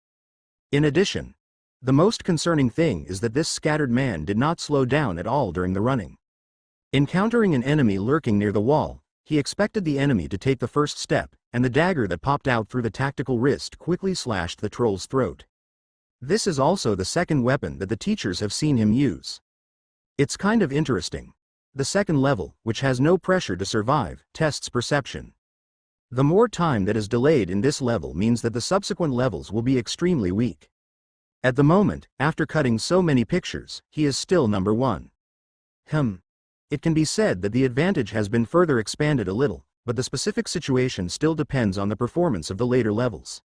In addition, the most concerning thing is that this scattered man did not slow down at all during the running. Encountering an enemy lurking near the wall, he expected the enemy to take the first step, and the dagger that popped out through the tactical wrist quickly slashed the troll's throat. This is also the second weapon that the teachers have seen him use. It's kind of interesting. The second level, which has no pressure to survive, tests perception. The more time that is delayed in this level means that the subsequent levels will be extremely weak. At the moment, after cutting so many pictures, he is still number 1. It can be said that the advantage has been further expanded a little, but the specific situation still depends on the performance of the later levels.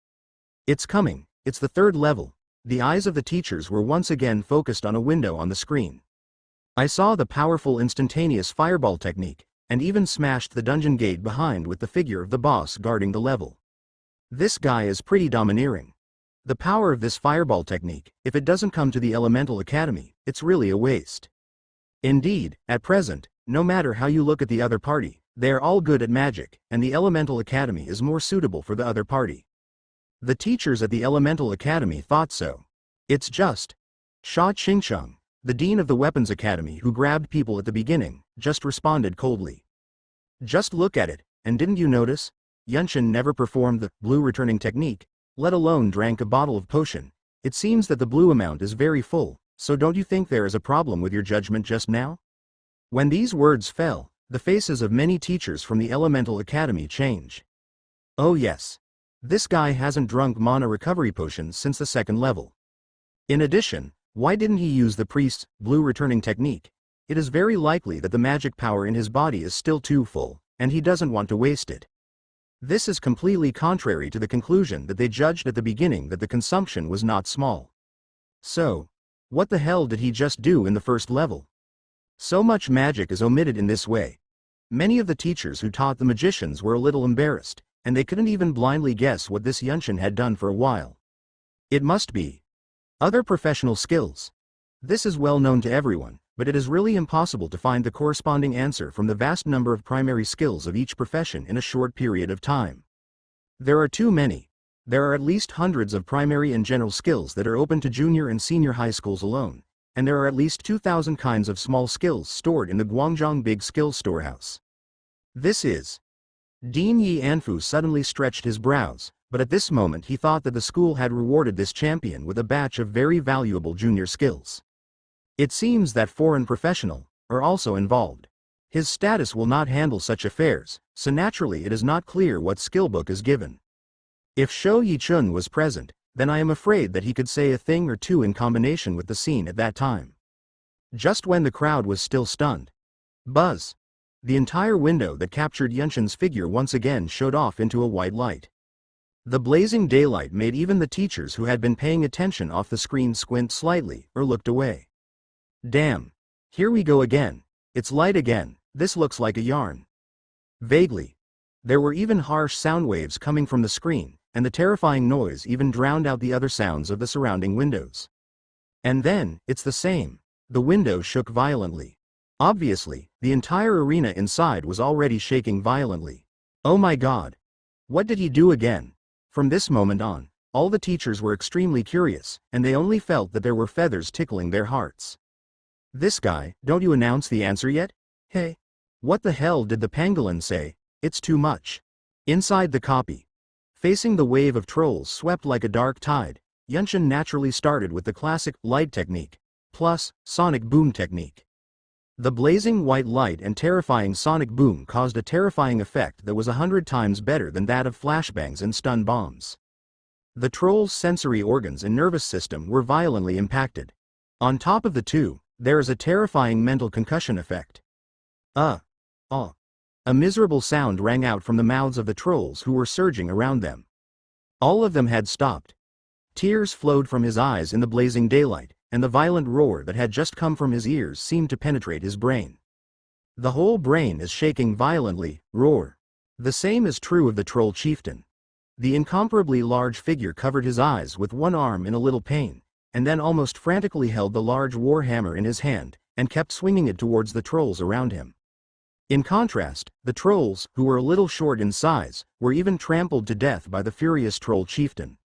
It's coming, it's the third level. The eyes of the teachers were once again focused on a window on the screen. I saw the powerful instantaneous fireball technique, and even smashed the dungeon gate behind with the figure of the boss guarding the level. This guy is pretty domineering. The power of this fireball technique, if it doesn't come to the Elemental Academy, it's really a waste. Indeed, at present, no matter how you look at the other party, they are all good at magic, and the Elemental Academy is more suitable for the other party. The teachers at the Elemental Academy thought so. It's just Sha Qingcheng, the dean of the Weapons Academy who grabbed people at the beginning, just responded coldly. Just look at it, and didn't you notice? Yunshin never performed the blue returning technique, let alone drank a bottle of potion. It seems that the blue amount is very full, so don't you think there is a problem with your judgment just now? When these words fell, the faces of many teachers from the Elemental Academy changed. Oh yes. This guy hasn't drunk mana recovery potions since the second level. In addition, why didn't he use the priest's blue returning technique? it is very likely that the magic power in his body is still too full, and he doesn't want to waste it. This is completely contrary to the conclusion that they judged at the beginning that the consumption was not small. So, what the hell did he just do in the first level? So much magic is omitted in this way. Many of the teachers who taught the magicians were a little embarrassed, and they couldn't even blindly guess what this Yunshin had done for a while. It must be other professional skills. This is well known to everyone, but it is really impossible to find the corresponding answer from the vast number of primary skills of each profession in a short period of time. There are too many. There are at least hundreds of primary and general skills that are open to junior and senior high schools alone, and there are at least 2,000 kinds of small skills stored in the Guangzhong Big Skills Storehouse. This is. Dean Yi Anfu suddenly stretched his brows, but at this moment he thought that the school had rewarded this champion with a batch of very valuable junior skills. It seems that foreign professionals are also involved. His status will not handle such affairs, so naturally it is not clear what skill book is given. If Shou Yichun was present, then I am afraid that he could say a thing or two in combination with the scene at that time. Just when the crowd was still stunned. Buzz! The entire window that captured Yunshin's figure once again showed off into a white light. The blazing daylight made even the teachers who had been paying attention off the screen squint slightly or looked away. Damn! Here we go again. It's light again. This looks like a yarn. Vaguely. There were even harsh sound waves coming from the screen, and the terrifying noise even drowned out the other sounds of the surrounding windows. And then, it's the same. The window shook violently. Obviously, the entire arena inside was already shaking violently. Oh my god! What did he do again? From this moment on, all the teachers were extremely curious, and they only felt that there were feathers tickling their hearts. This guy, don't you announce the answer yet? Hey! What the hell did the pangolin say? It's too much. Inside the copy. Facing the wave of trolls swept like a dark tide, Yunshin naturally started with the classic light technique, plus sonic boom technique. The blazing white light and terrifying sonic boom caused a terrifying effect that was 100 times better than that of flashbangs and stun bombs. The troll's sensory organs and nervous system were violently impacted. On top of the two, there is a terrifying mental concussion effect. A miserable sound rang out from the mouths of the trolls who were surging around them. All of them had stopped. Tears flowed from his eyes in the blazing daylight, and the violent roar that had just come from his ears seemed to penetrate his brain. The whole brain is shaking violently, roar. The same is true of the troll chieftain. The incomparably large figure covered his eyes with one arm in a little pain, and then almost frantically held the large war hammer in his hand, and kept swinging it towards the trolls around him. In contrast, the trolls, who were a little short in size, were even trampled to death by the furious troll chieftain.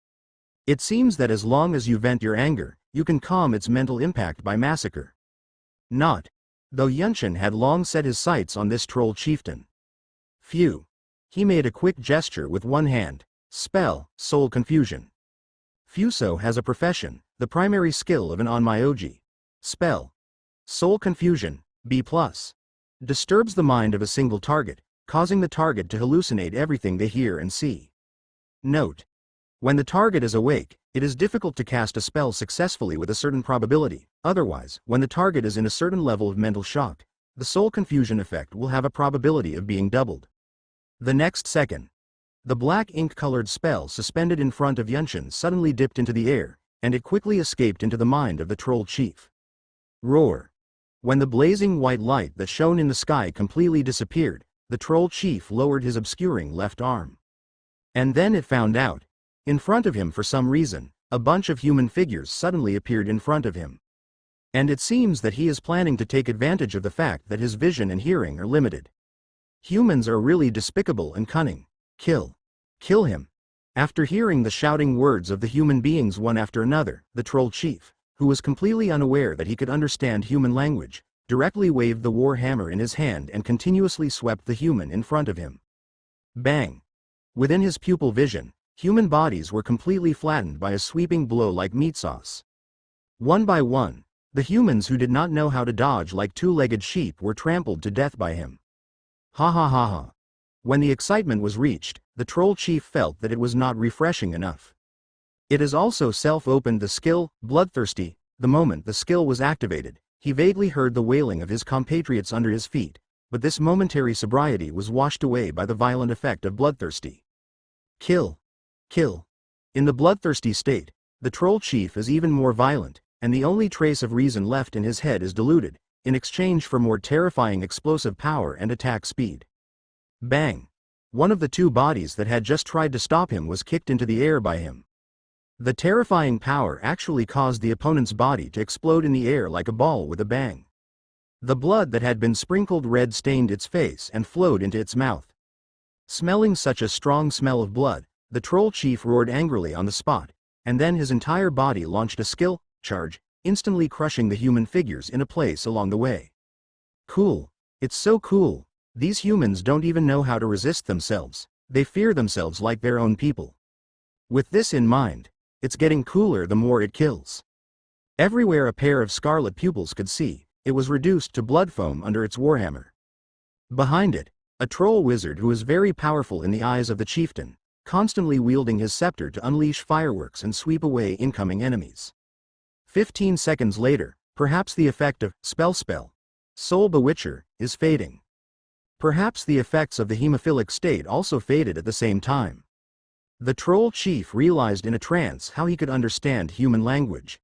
It seems that as long as you vent your anger, you can calm its mental impact by massacre. Not. Though Yunshin had long set his sights on this troll chieftain. Phew. He made a quick gesture with one hand. Spell, soul confusion. Fuso has a profession, the primary skill of an onmyoji. Spell. Soul confusion, B+. Disturbs the mind of a single target, causing the target to hallucinate everything they hear and see. Note. When the target is awake, it is difficult to cast a spell successfully with a certain probability. Otherwise, when the target is in a certain level of mental shock, the soul confusion effect will have a probability of being doubled. The next second, the black ink-colored spell suspended in front of Yunshin suddenly dipped into the air, and it quickly escaped into the mind of the troll chief. Roar. When the blazing white light that shone in the sky completely disappeared, the troll chief lowered his obscuring left arm. And then it found out. In front of him for some reason, a bunch of human figures suddenly appeared in front of him. And it seems that he is planning to take advantage of the fact that his vision and hearing are limited. Humans are really despicable and cunning. Kill. Kill him. After hearing the shouting words of the human beings one after another, the troll chief, who was completely unaware that he could understand human language, directly waved the war hammer in his hand and continuously swept the human in front of him. Bang. Within his pupil vision, human bodies were completely flattened by a sweeping blow like meat sauce. One by one, the humans who did not know how to dodge like two-legged sheep were trampled to death by him. Ha ha ha ha. When the excitement was reached, the troll chief felt that it was not refreshing enough. It has also self-opened the skill, Bloodthirsty. The moment the skill was activated, he vaguely heard the wailing of his compatriots under his feet, but this momentary sobriety was washed away by the violent effect of bloodthirsty. Kill. Kill. In the bloodthirsty state, the troll chief is even more violent, and the only trace of reason left in his head is diluted, in exchange for more terrifying explosive power and attack speed. Bang! One of the two bodies that had just tried to stop him was kicked into the air by him. The terrifying power actually caused the opponent's body to explode in the air like a ball with a bang. The blood that had been sprinkled red stained its face and flowed into its mouth. Smelling such a strong smell of blood, the troll chief roared angrily on the spot, and then his entire body launched a skill charge, instantly crushing the human figures in a place along the way. Cool. It's so cool. These humans don't even know how to resist themselves. They fear themselves like their own people. With this in mind, it's getting cooler the more it kills. Everywhere a pair of scarlet pupils could see, it was reduced to blood foam under its warhammer. Behind it, a troll wizard who was very powerful in the eyes of the chieftain, constantly wielding his scepter to unleash fireworks and sweep away incoming enemies. 15 seconds later, perhaps the effect of spell, soul bewitcher, is fading. Perhaps the effects of the hemophilic state also faded at the same time. The troll chief realized in a trance how he could understand human language.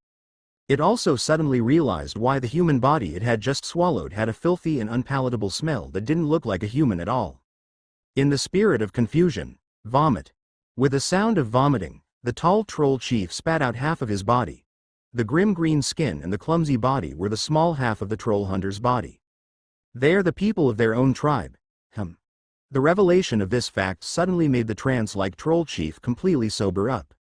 It also suddenly realized why the human body it had just swallowed had a filthy and unpalatable smell that didn't look like a human at all. In the spirit of confusion, vomit. With a sound of vomiting, the tall troll chief spat out half of his body. The grim green skin and the clumsy body were the small half of the troll hunter's body. They are the people of their own tribe. The revelation of this fact suddenly made the trance-like troll chief completely sober up.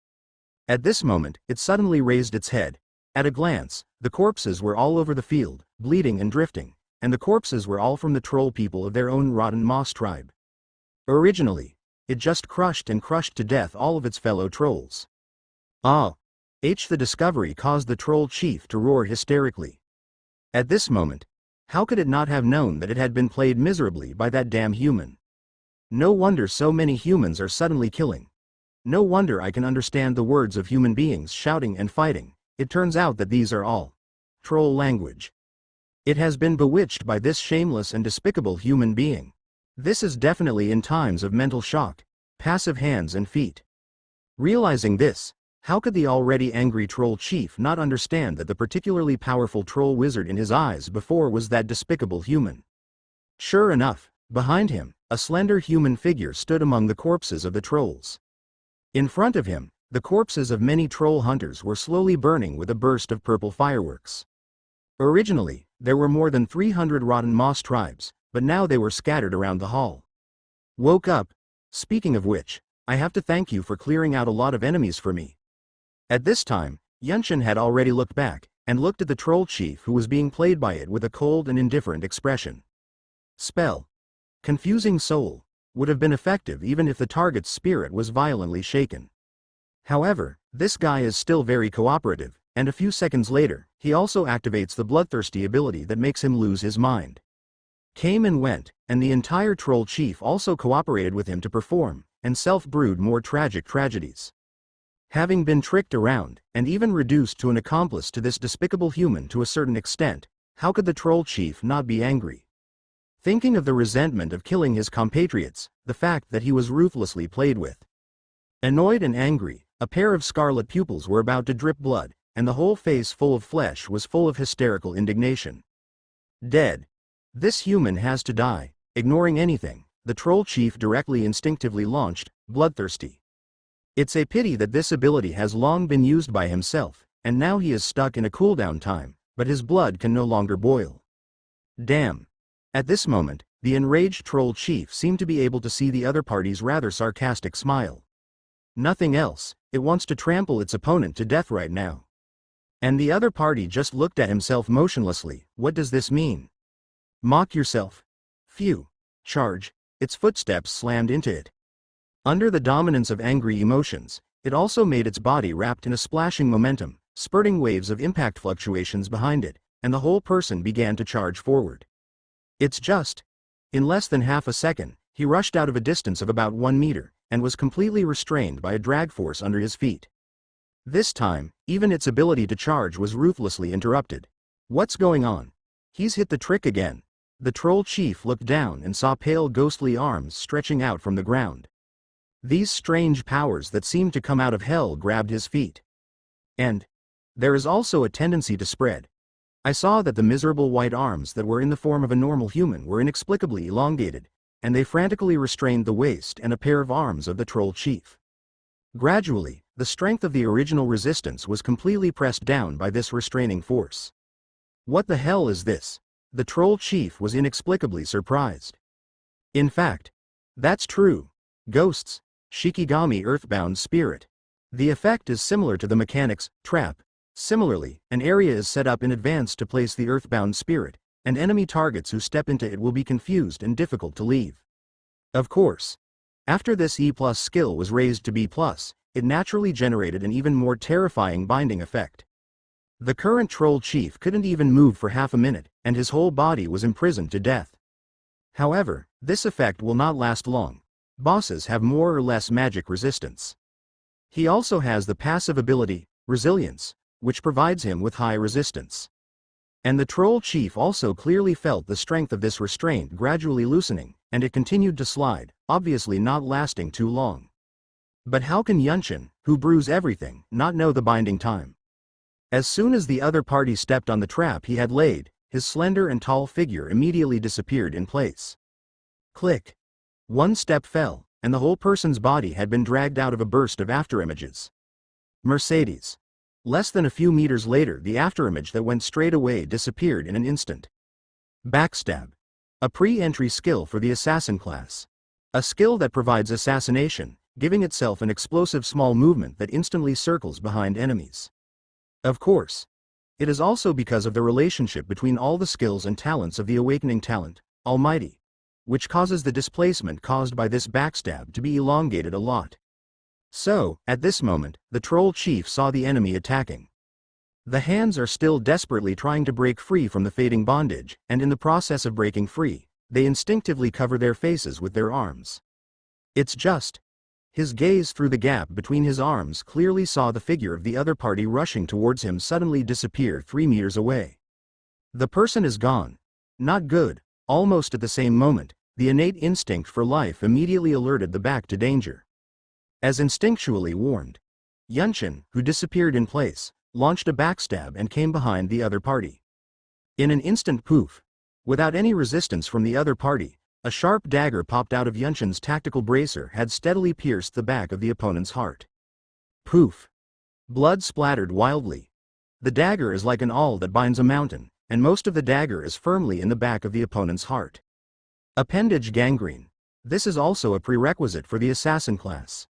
At this moment, it suddenly raised its head. At a glance, the corpses were all over the field, bleeding and drifting, and the corpses were all from the troll people of their own rotten moss tribe. Originally, it just crushed to death all of its fellow trolls. The discovery caused the troll chief to roar hysterically. At this moment, how could it not have known that it had been played miserably by that damn human? No wonder so many humans are suddenly killing. No wonder I can understand the words of human beings shouting and fighting. It turns out that these are all troll language. It has been bewitched by this shameless and despicable human being. This is definitely in times of mental shock, passive hands and feet. Realizing this, how could the already angry troll chief not understand that the particularly powerful troll wizard in his eyes before was that despicable human? Sure enough, behind him, a slender human figure stood among the corpses of the trolls. In front of him, the corpses of many troll hunters were slowly burning with a burst of purple fireworks. Originally, there were more than 300 rotten moss tribes, but now they were scattered around the hall. Woke up. Speaking of which, I have to thank you for clearing out a lot of enemies for me. At this time, Yunshin had already looked back, and looked at the troll chief who was being played by it with a cold and indifferent expression. Spell. Confusing soul would have been effective even if the target's spirit was violently shaken. However, this guy is still very cooperative, and a few seconds later, he also activates the bloodthirsty ability that makes him lose his mind. Came and went, and the entire troll chief also cooperated with him to perform, and self-brewed more tragic tragedies. Having been tricked around, and even reduced to an accomplice to this despicable human to a certain extent, how could the troll chief not be angry? Thinking of the resentment of killing his compatriots, the fact that he was ruthlessly played with. Annoyed and angry, a pair of scarlet pupils were about to drip blood, and the whole face full of flesh was full of hysterical indignation. Dead. This human has to die. Ignoring anything, the troll chief directly instinctively launched, bloodthirsty. It's a pity that this ability has long been used by himself, and now he is stuck in a cooldown time, but his blood can no longer boil. Damn. At this moment, the enraged troll chief seemed to be able to see the other party's rather sarcastic smile. Nothing else, it wants to trample its opponent to death right now. And the other party just looked at himself motionlessly. What does this mean? Mock yourself. Phew. Charge. Its footsteps slammed into it. Under the dominance of angry emotions, it also made its body wrapped in a splashing momentum, spurting waves of impact fluctuations behind it, and the whole person began to charge forward. It's just. In less than half a second, he rushed out of a distance of about 1 meter, and was completely restrained by a drag force under his feet. This time, even its ability to charge was ruthlessly interrupted. What's going on? He's hit the trick again. The troll chief looked down and saw pale ghostly arms stretching out from the ground. These strange powers that seemed to come out of hell grabbed his feet. And there is also a tendency to spread. I saw that the miserable white arms that were in the form of a normal human were inexplicably elongated, and they frantically restrained the waist and a pair of arms of the troll chief. Gradually, the strength of the original resistance was completely pressed down by this restraining force. What the hell is this? The troll chief was inexplicably surprised. In fact, that's true. Ghosts, Shikigami earthbound spirit. The effect is similar to the mechanic's trap. Similarly, an area is set up in advance to place the earthbound spirit, and enemy targets who step into it will be confused and difficult to leave. Of course, after this E+ skill was raised to B+, it naturally generated an even more terrifying binding effect. The current troll chief couldn't even move for half a minute, and his whole body was imprisoned to death. However, this effect will not last long. Bosses have more or less magic resistance. He also has the passive ability, resilience, which provides him with high resistance. And the troll chief also clearly felt the strength of this restraint gradually loosening, and it continued to slide, obviously not lasting too long. But how can Yunshin, who brews everything, not know the binding time? As soon as the other party stepped on the trap he had laid, his slender and tall figure immediately disappeared in place. Click. One step fell, and the whole person's body had been dragged out of a burst of afterimages. Mercedes. Less than a few meters later, the afterimage that went straight away disappeared in an instant. Backstab. A pre-entry skill for the assassin class. A skill that provides assassination, giving itself an explosive small movement that instantly circles behind enemies. Of course, it is also because of the relationship between all the skills and talents of the awakening talent, Almighty, which causes the displacement caused by this backstab to be elongated a lot. So, at this moment, the troll chief saw the enemy attacking. The hands are still desperately trying to break free from the fading bondage, and in the process of breaking free, they instinctively cover their faces with their arms. It's just. His gaze through the gap between his arms clearly saw the figure of the other party rushing towards him suddenly disappear 3 meters away. The person is gone. Not good. Almost at the same moment, the innate instinct for life immediately alerted the back to danger. As instinctually warned, Yunshin, who disappeared in place, launched a backstab and came behind the other party. In an instant poof, without any resistance from the other party, a sharp dagger popped out of Yunshin's tactical bracer had steadily pierced the back of the opponent's heart. Poof! Blood splattered wildly. The dagger is like an awl that binds a mountain, and most of the dagger is firmly in the back of the opponent's heart. Appendage gangrene. This is also a prerequisite for the assassin class.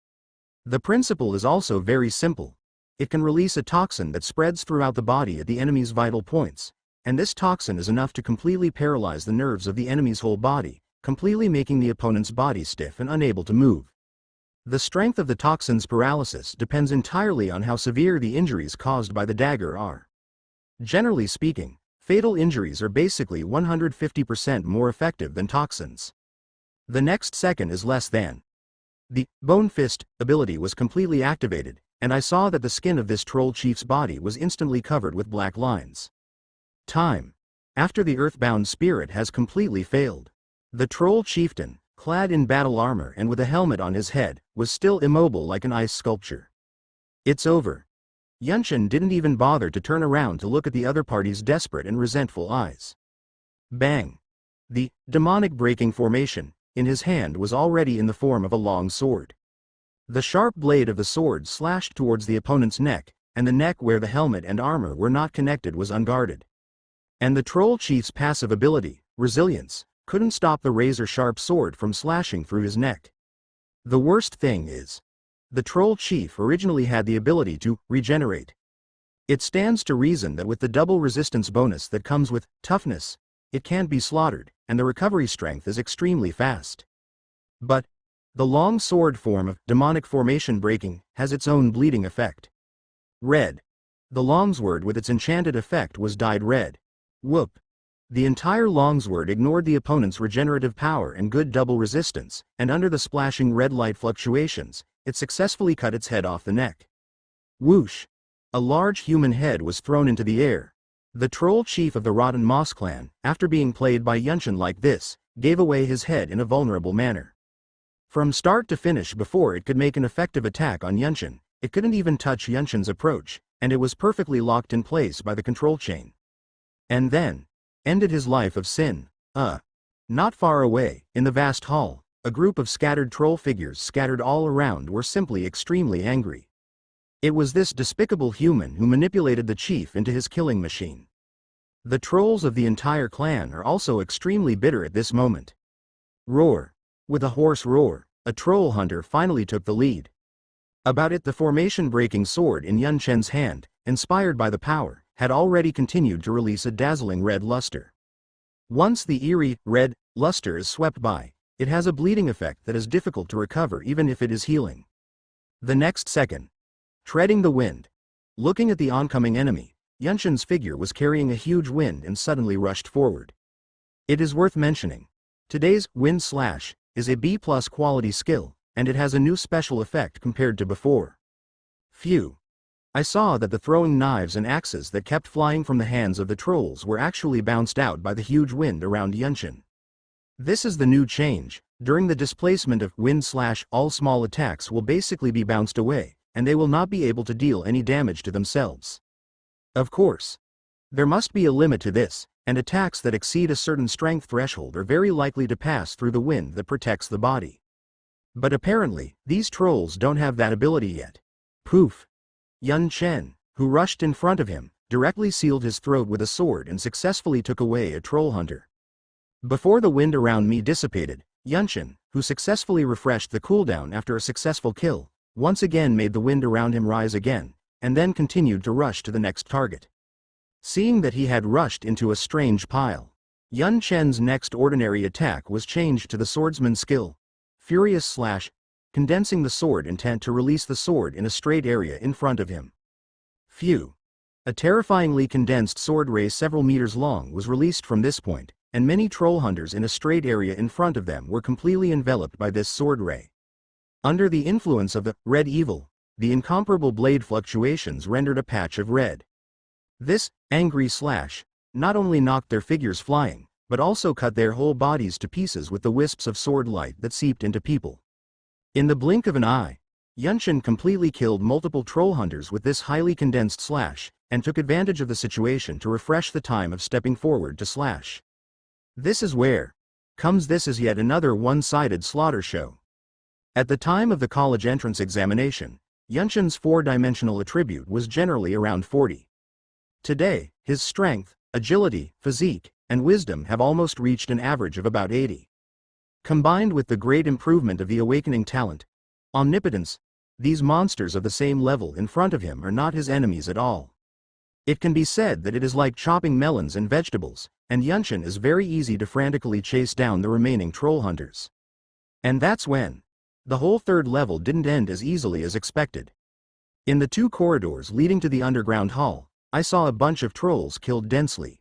The principle is also very simple. It can release a toxin that spreads throughout the body at the enemy's vital points, and this toxin is enough to completely paralyze the nerves of the enemy's whole body, completely making the opponent's body stiff and unable to move. The strength of the toxin's paralysis depends entirely on how severe the injuries caused by the dagger are. Generally speaking, fatal injuries are basically 150% more effective than toxins. The next second is less than. The Bone Fist ability was completely activated, and I saw that the skin of this troll chief's body was instantly covered with black lines. Time. After the earthbound spirit has completely failed. The troll chieftain, clad in battle armor and with a helmet on his head, was still immobile like an ice sculpture. It's over. Yunshin didn't even bother to turn around to look at the other party's desperate and resentful eyes. Bang! The demonic breaking formation in his hand was already in the form of a long sword. The sharp blade of the sword slashed towards the opponent's neck, and the neck where the helmet and armor were not connected was unguarded. And the troll chief's passive ability, resilience, couldn't stop the razor-sharp sword from slashing through his neck. The worst thing is, the troll chief originally had the ability to regenerate. It stands to reason that with the double resistance bonus that comes with toughness, it can't be slaughtered, and the recovery strength is extremely fast. But the long sword form of demonic formation breaking has its own bleeding effect. Red. The longsword with its enchanted effect was dyed red. Whoop. The entire longsword ignored the opponent's regenerative power and good double resistance, and under the splashing red light fluctuations, it successfully cut its head off the neck. Whoosh! A large human head was thrown into the air, The troll chief of the Rotten Moss clan, after being played by Yunshin like this, gave away his head in a vulnerable manner. From start to finish, before it could make an effective attack on Yunshin, it couldn't even touch Yunshin's approach, and it was perfectly locked in place by the control chain. And then, ended his life of sin. Not far away, in the vast hall, a group of scattered troll figures scattered all around were simply extremely angry. It was this despicable human who manipulated the chief into his killing machine. The trolls of the entire clan are also extremely bitter at this moment. Roar. With a hoarse roar, a troll hunter finally took the lead. About it, the formation-breaking sword in Yun Chen's hand, inspired by the power, had already continued to release a dazzling red luster. Once the eerie, red, luster is swept by, it has a bleeding effect that is difficult to recover even if it is healing. The next second, treading the wind, looking at the oncoming enemy, Yunshin's figure was carrying a huge wind and suddenly rushed forward. It is worth mentioning, today's wind slash is a B+ quality skill, and it has a new special effect compared to before. Phew. I saw that the throwing knives and axes that kept flying from the hands of the trolls were actually bounced out by the huge wind around Yunshin. This is the new change. During the displacement of wind slash, all small attacks will basically be bounced away, and they will not be able to deal any damage to themselves. Of course, there must be a limit to this, and attacks that exceed a certain strength threshold are very likely to pass through the wind that protects the body. But apparently, these trolls don't have that ability yet. Poof! Yun Chen, who rushed in front of him, directly sealed his throat with a sword and successfully took away a troll hunter. Before the wind around me dissipated, Yunshin, who successfully refreshed the cooldown after a successful kill, once again made the wind around him rise again, and then continued to rush to the next target. Seeing that he had rushed into a strange pile, Yun Chen's next ordinary attack was changed to the swordsman skill, Furious Slash, condensing the sword intent to release the sword in a straight area in front of him. Phew! A terrifyingly condensed sword ray several meters long was released from this point, and many troll hunters in a straight area in front of them were completely enveloped by this sword ray. Under the influence of the red evil, the incomparable blade fluctuations rendered a patch of red. This angry slash not only knocked their figures flying, but also cut their whole bodies to pieces with the wisps of sword light that seeped into people. In the blink of an eye, Yunshin completely killed multiple troll hunters with this highly condensed slash, and took advantage of the situation to refresh the time of stepping forward to slash. This is where this is yet another one-sided slaughter show. At the time of the college entrance examination, Yunshin's four-dimensional attribute was generally around 40. Today, his strength, agility, physique, and wisdom have almost reached an average of about 80. Combined with the great improvement of the awakening talent, omnipotence, these monsters of the same level in front of him are not his enemies at all. It can be said that it is like chopping melons and vegetables, and Yunshin is very easy to frantically chase down the remaining troll hunters. And that's when the whole third level didn't end as easily as expected. In the two corridors leading to the underground hall, I saw a bunch of trolls killed densely.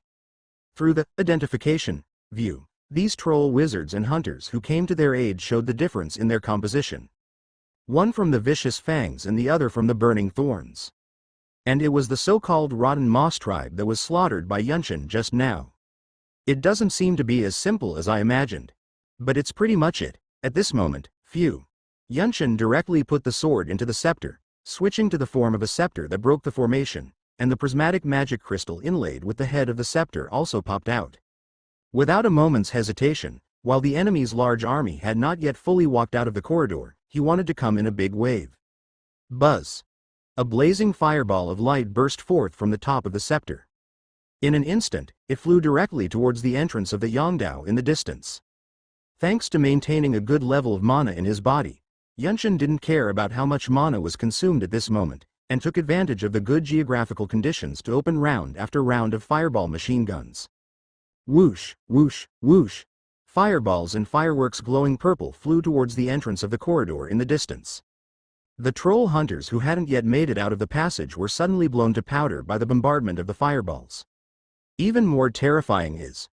Through the identification view, these troll wizards and hunters who came to their aid showed the difference in their composition. One from the vicious fangs and the other from the burning thorns. And it was the so-called Rotten Moss tribe that was slaughtered by Yunshin just now. It doesn't seem to be as simple as I imagined. But it's pretty much it, at this moment. Phew. Yunshin directly put the sword into the scepter, switching to the form of a scepter that broke the formation, and the prismatic magic crystal inlaid with the head of the scepter also popped out. Without a moment's hesitation, while the enemy's large army had not yet fully walked out of the corridor, he wanted to come in a big wave. Buzz! A blazing fireball of light burst forth from the top of the scepter. In an instant, it flew directly towards the entrance of the Yongdao in the distance. Thanks to maintaining a good level of mana in his body, Yunshin didn't care about how much mana was consumed at this moment, and took advantage of the good geographical conditions to open round after round of fireball machine guns. Whoosh, whoosh, whoosh! Fireballs and fireworks glowing purple flew towards the entrance of the corridor in the distance. The troll hunters who hadn't yet made it out of the passage were suddenly blown to powder by the bombardment of the fireballs. Even more terrifying is,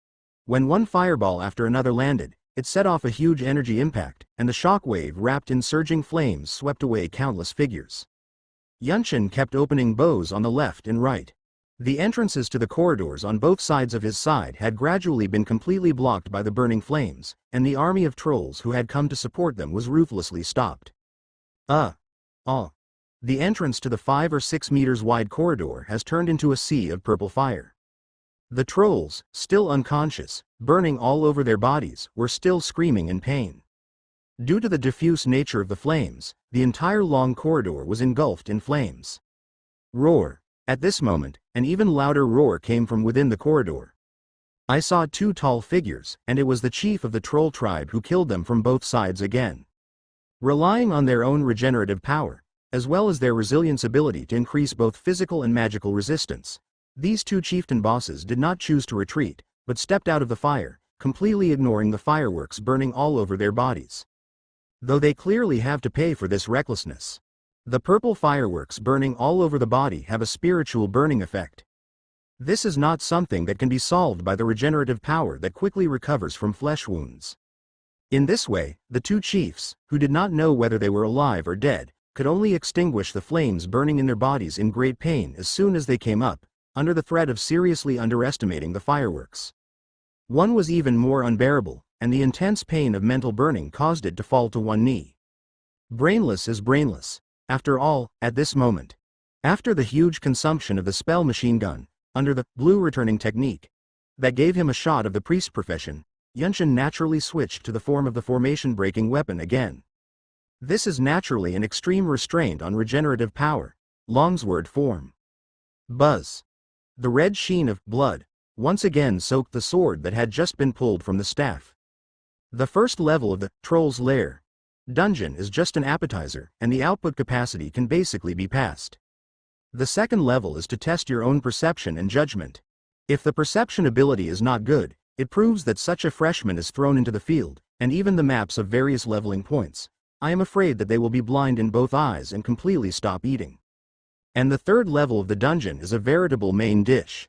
when one fireball after another landed, it set off a huge energy impact, and the shock wave wrapped in surging flames swept away countless figures. Yunshin kept opening bows on the left and right. The entrances to the corridors on both sides of his side had gradually been completely blocked by the burning flames, and the army of trolls who had come to support them was ruthlessly stopped. The entrance to the 5 or 6 meters wide corridor has turned into a sea of purple fire. The trolls, still unconscious, burning all over their bodies, were still screaming in pain. Due to the diffuse nature of the flames, the entire long corridor was engulfed in flames. Roar! At this moment, an even louder roar came from within the corridor. I saw 2 tall figures, and it was the chief of the troll tribe who killed them from both sides again. Relying on their own regenerative power, as well as their resilience ability to increase both physical and magical resistance, these 2 chieftain bosses did not choose to retreat, but stepped out of the fire, completely ignoring the fireworks burning all over their bodies. Though they clearly have to pay for this recklessness. The purple fireworks burning all over the body have a spiritual burning effect. This is not something that can be solved by the regenerative power that quickly recovers from flesh wounds. In this way, the 2 chiefs, who did not know whether they were alive or dead, could only extinguish the flames burning in their bodies in great pain as soon as they came up, under the threat of seriously underestimating the fireworks. One was even more unbearable, and the intense pain of mental burning caused it to fall to one knee. Brainless is brainless, after all, at this moment. After the huge consumption of the spell machine gun, under the blue returning technique, that gave him a shot of the priest profession, Yunshin naturally switched to the form of the formation-breaking weapon again. This is naturally an extreme restraint on regenerative power, longsword form. Buzz. The red sheen of blood once again soaked the sword that had just been pulled from the staff. The first level of the Troll's Lair dungeon is just an appetizer, and the output capacity can basically be passed. The second level is to test your own perception and judgment. If the perception ability is not good, it proves that such a freshman is thrown into the field, and even the maps of various leveling points. I am afraid that they will be blind in both eyes and completely stop eating. And the third level of the dungeon is a veritable main dish.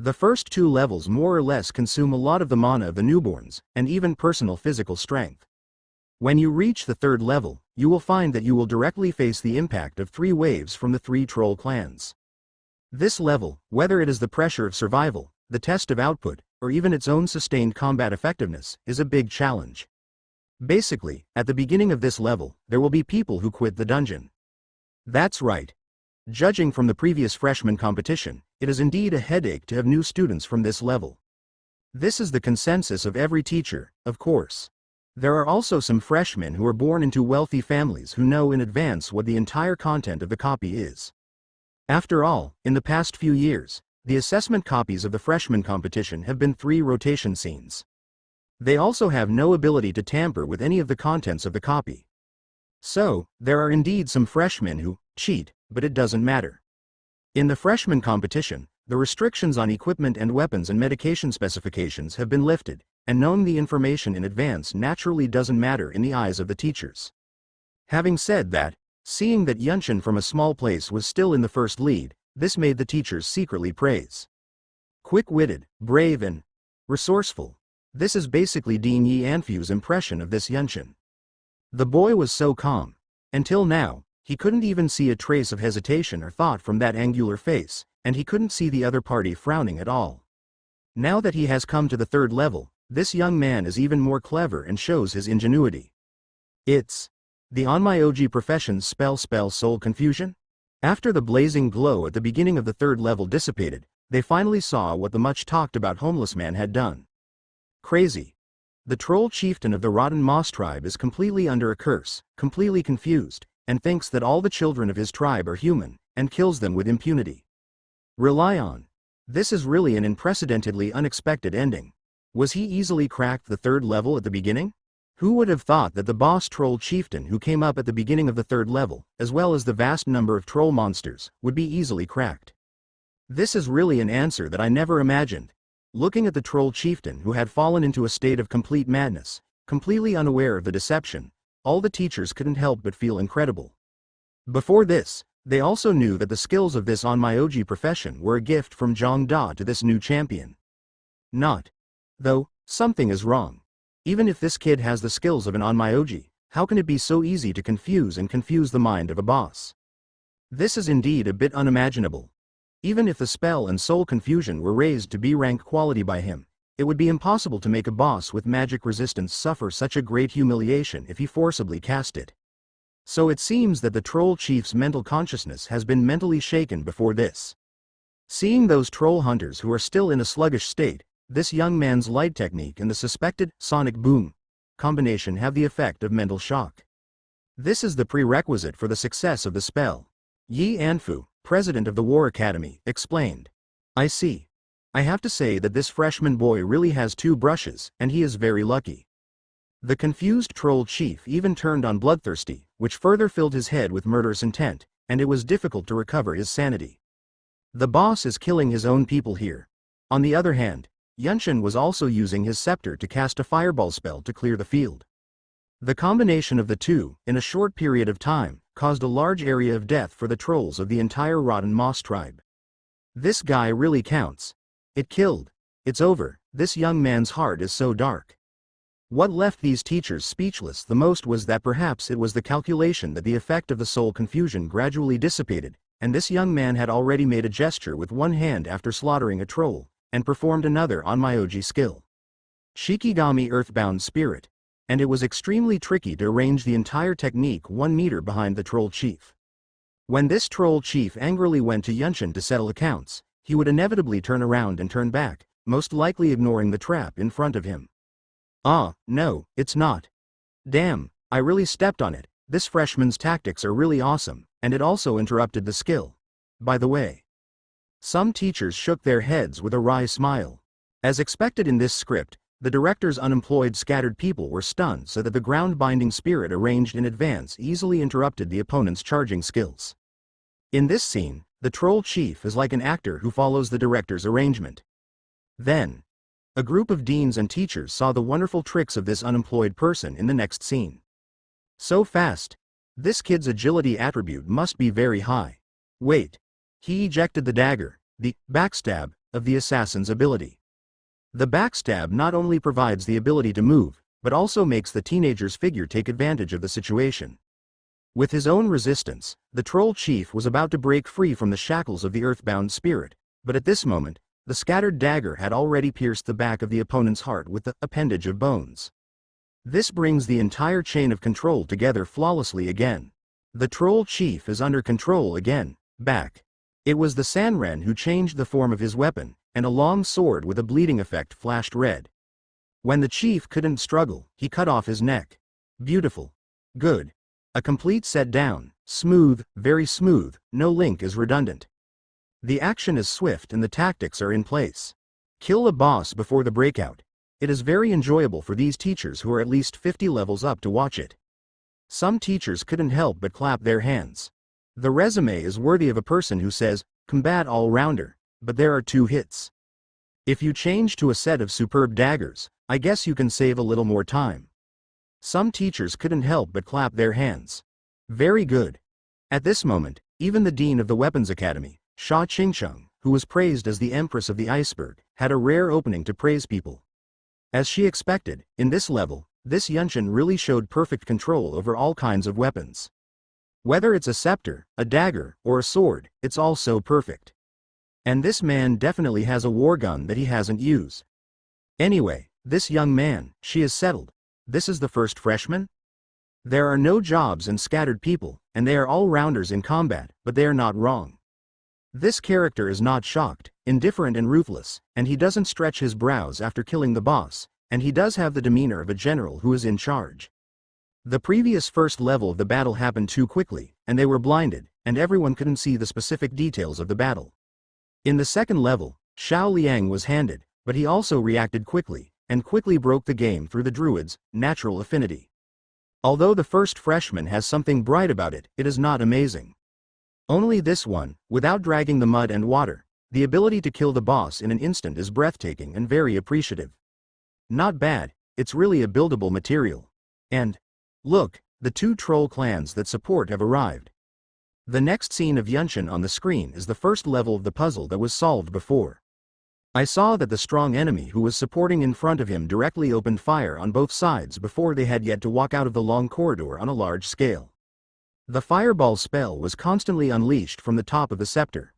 The first 2 levels more or less consume a lot of the mana of the newborns, and even personal physical strength. When you reach the third level, you will find that you will directly face the impact of 3 waves from the 3 troll clans. This level, whether it is the pressure of survival, the test of output, or even its own sustained combat effectiveness, is a big challenge. Basically, at the beginning of this level, there will be people who quit the dungeon. That's right. Judging from the previous freshman competition, it is indeed a headache to have new students from this level. This is the consensus of every teacher, of course. There are also some freshmen who are born into wealthy families who know in advance what the entire content of the copy is. After all, in the past few years, the assessment copies of the freshman competition have been 3 rotation scenes. They also have no ability to tamper with any of the contents of the copy. So, there are indeed some freshmen who cheat, but it doesn't matter. In the freshman competition, the restrictions on equipment and weapons and medication specifications have been lifted, and knowing the information in advance naturally doesn't matter in the eyes of the teachers. Having said that, seeing that Yunshin from a small place was still in the first lead, this made the teachers secretly praise. Quick-witted, brave and resourceful. This is basically Dean Yi Anfu's impression of this Yunshin. The boy was so calm. Until now, he couldn't even see a trace of hesitation or thought from that angular face, and he couldn't see the other party frowning at all. Now that he has come to the third level, this young man is even more clever and shows his ingenuity. It's the Onmyoji profession's spell soul confusion? After the blazing glow at the beginning of the third level dissipated, they finally saw what the much talked about homeless man had done. Crazy. The troll chieftain of the Rotten Moss tribe is completely under a curse, completely confused, and thinks that all the children of his tribe are human, and kills them with impunity. Rely on. This is really an unprecedentedly unexpected ending. Was he easily cracked the third level at the beginning? Who would have thought that the boss troll chieftain who came up at the beginning of the third level, as well as the vast number of troll monsters, would be easily cracked? This is really an answer that I never imagined. Looking at the troll chieftain who had fallen into a state of complete madness, completely unaware of the deception, all the teachers couldn't help but feel incredible. Before this, they also knew that the skills of this Onmyoji profession were a gift from Zhang Da to this new champion. Not. Though, something is wrong. Even if this kid has the skills of an Onmyoji, how can it be so easy to confuse the mind of a boss? This is indeed a bit unimaginable. Even if the spell and soul confusion were raised to B-rank quality by him, it would be impossible to make a boss with magic resistance suffer such a great humiliation if he forcibly cast it. So it seems that the troll chief's mental consciousness has been mentally shaken before this. Seeing those troll hunters who are still in a sluggish state, this young man's light technique and the suspected sonic boom combination have the effect of mental shock. This is the prerequisite for the success of the spell. Yi Anfu, president of the War Academy, explained. I see. I have to say that this freshman boy really has two brushes, and he is very lucky. The confused troll chief even turned on Bloodthirsty, which further filled his head with murderous intent, and it was difficult to recover his sanity. The boss is killing his own people here. On the other hand, Yunshin was also using his scepter to cast a fireball spell to clear the field. The combination of the two, in a short period of time, caused a large area of death for the trolls of the entire Rotten Moss tribe. This guy really counts. It killed. It's over. This young man's heart is so dark. What left these teachers speechless the most was that perhaps it was the calculation that the effect of the soul confusion gradually dissipated, and this young man had already made a gesture with one hand after slaughtering a troll, and performed another on Myoji skill. Shikigami Earthbound Spirit. And it was extremely tricky to arrange the entire technique 1 meter behind the troll chief. When this troll chief angrily went to Yunshin to settle accounts, he would inevitably turn around and turn back, most likely ignoring the trap in front of him. Ah, no, it's not. Damn, I really stepped on it. This freshman's tactics are really awesome, and it also interrupted the skill. By the way. Some teachers shook their heads with a wry smile. As expected in this script, the director's unemployed scattered people were stunned so that the ground-binding spirit arranged in advance easily interrupted the opponent's charging skills. In this scene, the troll chief is like an actor who follows the director's arrangement. Then, a group of deans and teachers saw the wonderful tricks of this unemployed person in the next scene. So fast. This kid's agility attribute must be very high. Wait. He ejected the dagger, the backstab, of the assassin's ability. The backstab not only provides the ability to move, but also makes the teenager's figure take advantage of the situation. With his own resistance, the troll chief was about to break free from the shackles of the earthbound spirit, but at this moment, the scattered dagger had already pierced the back of the opponent's heart with the appendage of bones. This brings the entire chain of control together flawlessly again. The troll chief is under control again, back. It was the Sanren who changed the form of his weapon, and a long sword with a bleeding effect flashed red. When the chief couldn't struggle, he cut off his neck. Beautiful. Good. A complete set down, smooth, very smooth, no link is redundant. The action is swift and the tactics are in place. Kill a boss before the breakout. It is very enjoyable for these teachers who are at least 50 levels up to watch it. Some teachers couldn't help but clap their hands. The resume is worthy of a person who says, combat all-rounder, but there are 2 hits. If you change to a set of superb daggers, I guess you can save a little more time. Some teachers couldn't help but clap their hands. Very good. At this moment, even the dean of the Weapons Academy, Sha Qingcheng, who was praised as the Empress of the Iceberg, had a rare opening to praise people. As she expected, in this level, this Yunshin really showed perfect control over all kinds of weapons. Whether it's a scepter, a dagger, or a sword, it's all so perfect. And this man definitely has a war gun that he hasn't used. Anyway, this young man, she is settled. This is the first freshman? There are no jobs and scattered people, and they are all rounders in combat, but they are not wrong. This character is not shocked, indifferent and ruthless, and he doesn't stretch his brows after killing the boss, and he does have the demeanor of a general who is in charge. The previous first level of the battle happened too quickly, and they were blinded, and everyone couldn't see the specific details of the battle. In the second level, Xiao Liang was handed, but he also reacted quickly, and quickly broke the game through the druid's natural affinity. Although the first freshman has something bright about it, it is not amazing. Only this one, without dragging the mud and water, the ability to kill the boss in an instant is breathtaking and very appreciative. Not bad, it's really a buildable material. And, look, the 2 troll clans that support have arrived. The next scene of Yunshin on the screen is the first level of the puzzle that was solved before. I saw that the strong enemy who was supporting in front of him directly opened fire on both sides before they had yet to walk out of the long corridor on a large scale. The fireball spell was constantly unleashed from the top of the scepter.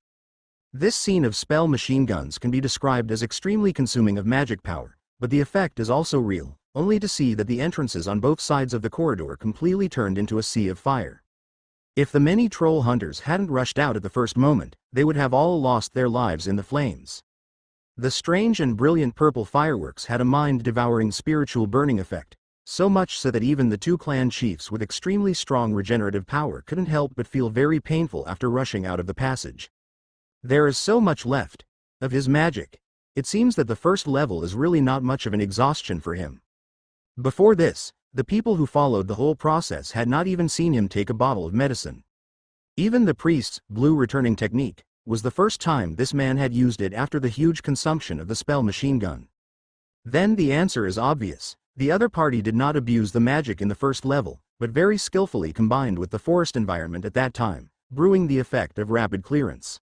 This scene of spell machine guns can be described as extremely consuming of magic power, but the effect is also real, only to see that the entrances on both sides of the corridor completely turned into a sea of fire. If the many troll hunters hadn't rushed out at the first moment, they would have all lost their lives in the flames. The strange and brilliant purple fireworks had a mind-devouring spiritual burning effect, so much so that even the two clan chiefs with extremely strong regenerative power couldn't help but feel very painful after rushing out of the passage. There is so much left of his magic. It seems that the first level is really not much of an exhaustion for him. Before this, the people who followed the whole process had not even seen him take a bottle of medicine. Even the priest's blue returning technique was the first time this man had used it after the huge consumption of the spell machine gun. Then the answer is obvious. The other party did not abuse the magic in the first level, but very skillfully combined with the forest environment at that time, brewing the effect of rapid clearance.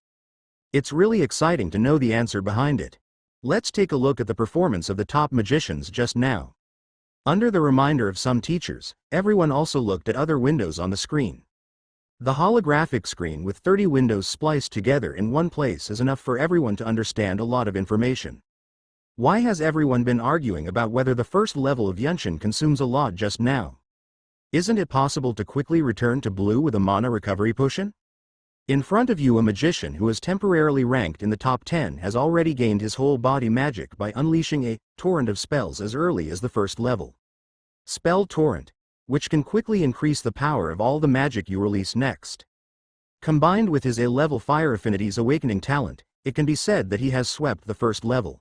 It's really exciting to know the answer behind it. Let's take a look at the performance of the top magicians just now. Under the reminder of some teachers, everyone also looked at other windows on the screen. The holographic screen with 30 windows spliced together in one place is enough for everyone to understand a lot of information. Why has everyone been arguing about whether the first level of Yunshin consumes a lot just now? Isn't it possible to quickly return to blue with a mana recovery potion? In front of you, a magician who is temporarily ranked in the top 10 has already gained his whole body magic by unleashing a torrent of spells as early as the first level. Spell Torrent, which can quickly increase the power of all the magic you release next. Combined with his A-level Fire Affinity's awakening talent, it can be said that he has swept the first level.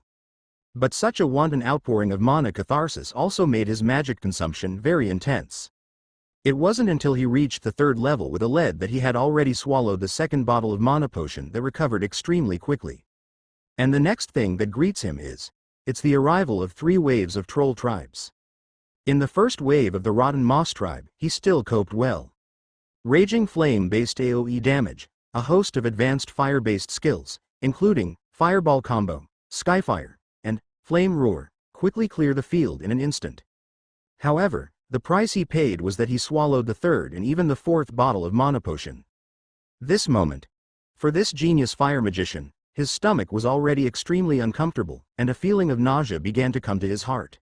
But such a wanton outpouring of mana catharsis also made his magic consumption very intense. It wasn't until he reached the third level with a lead that he had already swallowed the second bottle of mana potion that recovered extremely quickly. And the next thing that greets him it's the arrival of 3 waves of troll tribes. In the first wave of the Rotten Moss tribe, he still coped well. Raging Flame-based AoE damage, a host of advanced fire-based skills, including Fireball Combo, Skyfire, and Flame Roar, quickly clear the field in an instant. However, the price he paid was that he swallowed the third and even the fourth bottle of mana potion. This moment, for this genius fire magician, his stomach was already extremely uncomfortable, and a feeling of nausea began to come to his heart.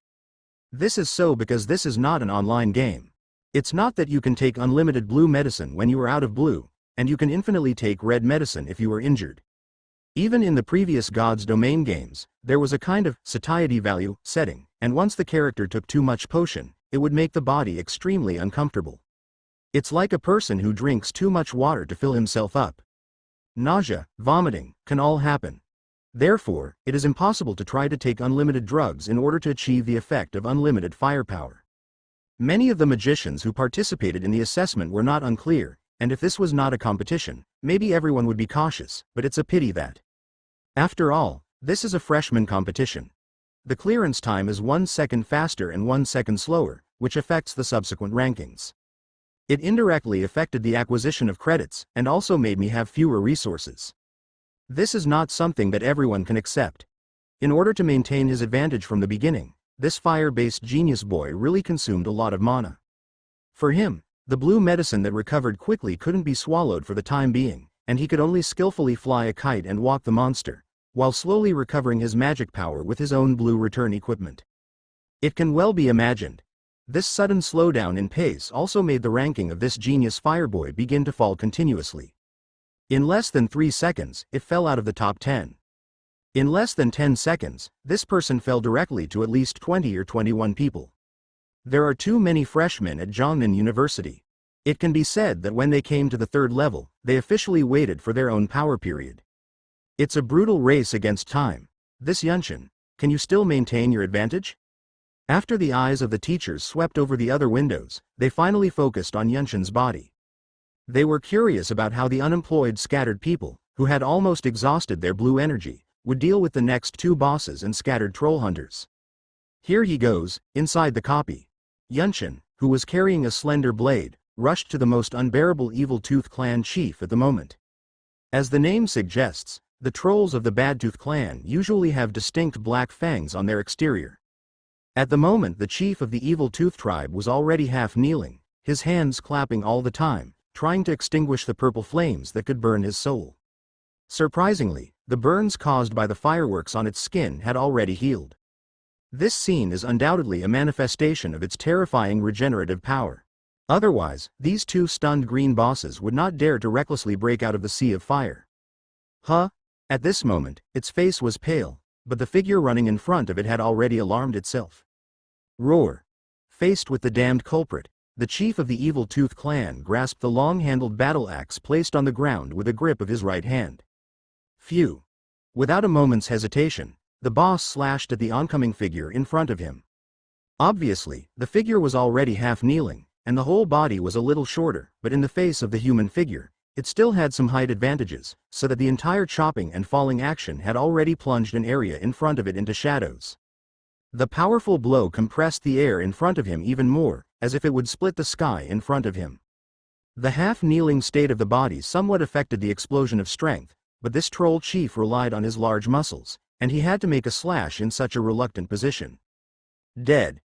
This is so because this is not an online game. It's not that you can take unlimited blue medicine when you are out of blue, and you can infinitely take red medicine if you are injured. Even in the previous God's Domain games, there was a kind of satiety value setting, and once the character took too much potion, it would make the body extremely uncomfortable. It's like a person who drinks too much water to fill himself up. Nausea, vomiting, can all happen. Therefore, it is impossible to try to take unlimited drugs in order to achieve the effect of unlimited firepower. Many of the magicians who participated in the assessment were not unclear, and if this was not a competition, maybe everyone would be cautious, but it's a pity that. After all, this is a freshman competition. The clearance time is 1 second faster and 1 second slower, which affects the subsequent rankings. It indirectly affected the acquisition of credits, and also made me have fewer resources. This is not something that everyone can accept. In order to maintain his advantage from the beginning, this fire-based genius boy really consumed a lot of mana. For him, the blue medicine that recovered quickly couldn't be swallowed for the time being, and he could only skillfully fly a kite and walk the monster, while slowly recovering his magic power with his own blue return equipment. It can well be imagined. This sudden slowdown in pace also made the ranking of this genius fireboy begin to fall continuously. In less than 3 seconds, it fell out of the top 10. In less than 10 seconds, this person fell directly to at least 20 or 21 people. There are too many freshmen at Zhongnan University. It can be said that when they came to the third level, they officially waited for their own power period. It's a brutal race against time. This Yunshin, can you still maintain your advantage? After the eyes of the teachers swept over the other windows, they finally focused on Yunshin's body. They were curious about how the unemployed scattered people, who had almost exhausted their blue energy, would deal with the next 2 bosses and scattered troll hunters. Here he goes, inside the copy. Yunshin, who was carrying a slender blade, rushed to the most unbearable Evil Tooth clan chief at the moment. As the name suggests, the trolls of the Bad Tooth clan usually have distinct black fangs on their exterior. At the moment, the chief of the Evil Tooth tribe was already half kneeling, his hands clapping all the time, trying to extinguish the purple flames that could burn his soul. Surprisingly, The burns caused by the fireworks on its skin had already healed. This scene is undoubtedly a manifestation of its terrifying regenerative power. Otherwise, these two stunned green bosses would not dare to recklessly break out of the sea of fire. Huh? At this moment, its face was pale, but the figure running in front of it had already alarmed itself. Roar! Faced with the damned culprit, the chief of the Evil Tooth clan grasped the long-handled battle axe placed on the ground with a grip of his right hand. Phew! Without a moment's hesitation, the boss slashed at the oncoming figure in front of him. Obviously, the figure was already half kneeling, and the whole body was a little shorter, but in the face of the human figure, it still had some height advantages, so that the entire chopping and falling action had already plunged an area in front of it into shadows. The powerful blow compressed the air in front of him even more, as if it would split the sky in front of him. The half-kneeling state of the body somewhat affected the explosion of strength, but this troll chief relied on his large muscles, and he had to make a slash in such a reluctant position. Dead.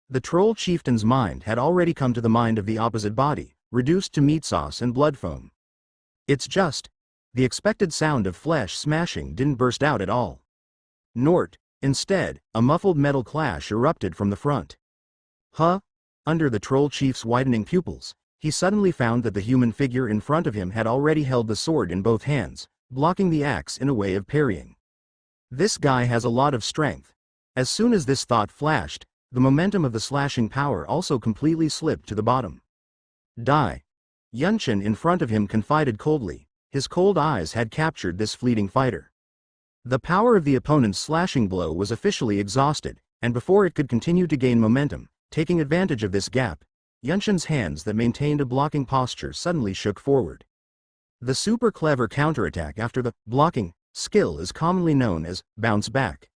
The troll chieftain's mind had already come to the mind of the opposite body, reduced to meat sauce and blood foam. It's just, the expected sound of flesh smashing didn't burst out at all. Nort. Instead, a muffled metal clash erupted from the front. Huh? Under the troll chief's widening pupils, he suddenly found that the human figure in front of him had already held the sword in both hands, blocking the axe in a way of parrying. This guy has a lot of strength. As soon as this thought flashed, the momentum of the slashing power also completely slipped to the bottom. Die. Yunshin in front of him confided coldly. His cold eyes had captured this fleeting fighter. The power of the opponent's slashing blow was officially exhausted, and before it could continue to gain momentum, taking advantage of this gap, Yunshin's hands that maintained a blocking posture suddenly shook forward. The super clever counterattack after the blocking skill is commonly known as bounce back.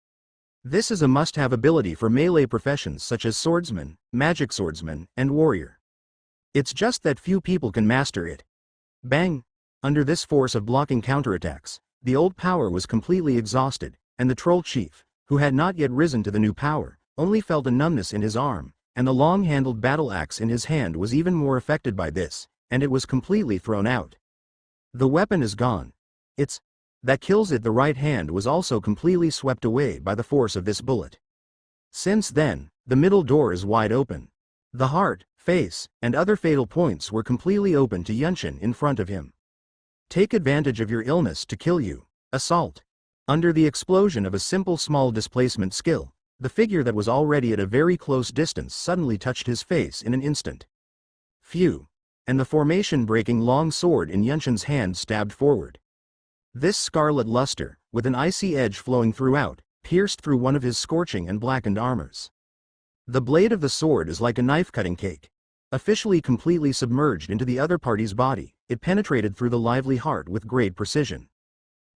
This is a must-have ability for melee professions such as swordsman, magic swordsman, and warrior. It's just that few people can master it. Bang! Under this force of blocking counterattacks, the old power was completely exhausted, and the troll chief, who had not yet risen to the new power, only felt a numbness in his arm, and the long-handled battle axe in his hand was even more affected by this, and it was completely thrown out. The weapon is gone. That kills it. The right hand was also completely swept away by the force of this bullet. Since then, the middle door is wide open. The heart, face, and other fatal points were completely open to Yunshin in front of him. Take advantage of your illness to kill you. Assault. Under the explosion of a simple small displacement skill, the figure that was already at a very close distance suddenly touched his face in an instant. Phew. And the formation-breaking long sword in Yunshin's hand stabbed forward. This scarlet luster, with an icy edge flowing throughout, pierced through one of his scorching and blackened armors. The blade of the sword is like a knife-cutting cake. Officially completely submerged into the other party's body, it penetrated through the lively heart with great precision.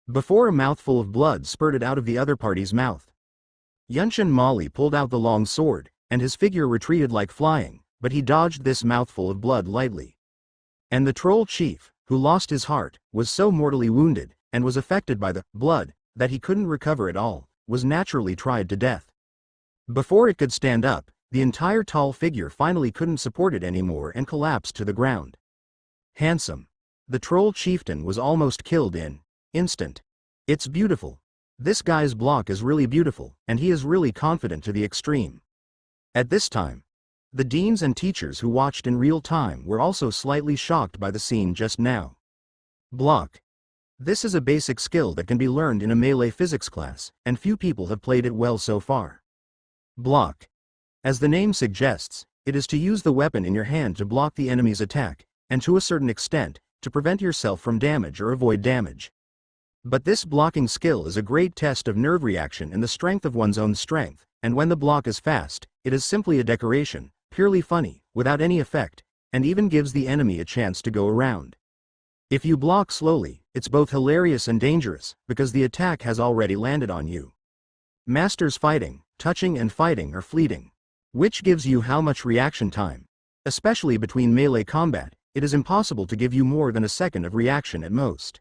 Before a mouthful of blood spurted out of the other party's mouth, Yunshin Mali pulled out the long sword, and his figure retreated like flying, but he dodged this mouthful of blood lightly. And the troll chief, who lost his heart, was so mortally wounded, and was affected by the blood, that he couldn't recover at all, was naturally tried to death. Before it could stand up, the entire tall figure finally couldn't support it anymore and collapsed to the ground. Handsome. The troll chieftain was almost killed in instant. It's beautiful. This guy's block is really beautiful, and he is really confident to the extreme. At this time, the deans and teachers who watched in real time were also slightly shocked by the scene just now. Block. This is a basic skill that can be learned in a melee physics class, and few people have played it well so far. Block. As the name suggests, it is to use the weapon in your hand to block the enemy's attack, and to a certain extent, to prevent yourself from damage or avoid damage. But this blocking skill is a great test of nerve reaction and the strength of one's own strength, and when the block is fast, it is simply a decoration, purely funny, without any effect, and even gives the enemy a chance to go around. If you block slowly, it's both hilarious and dangerous, because the attack has already landed on you. Masters fighting, touching and fighting are fleeting. Which gives you how much reaction time? Especially between melee combat, it is impossible to give you more than a second of reaction at most.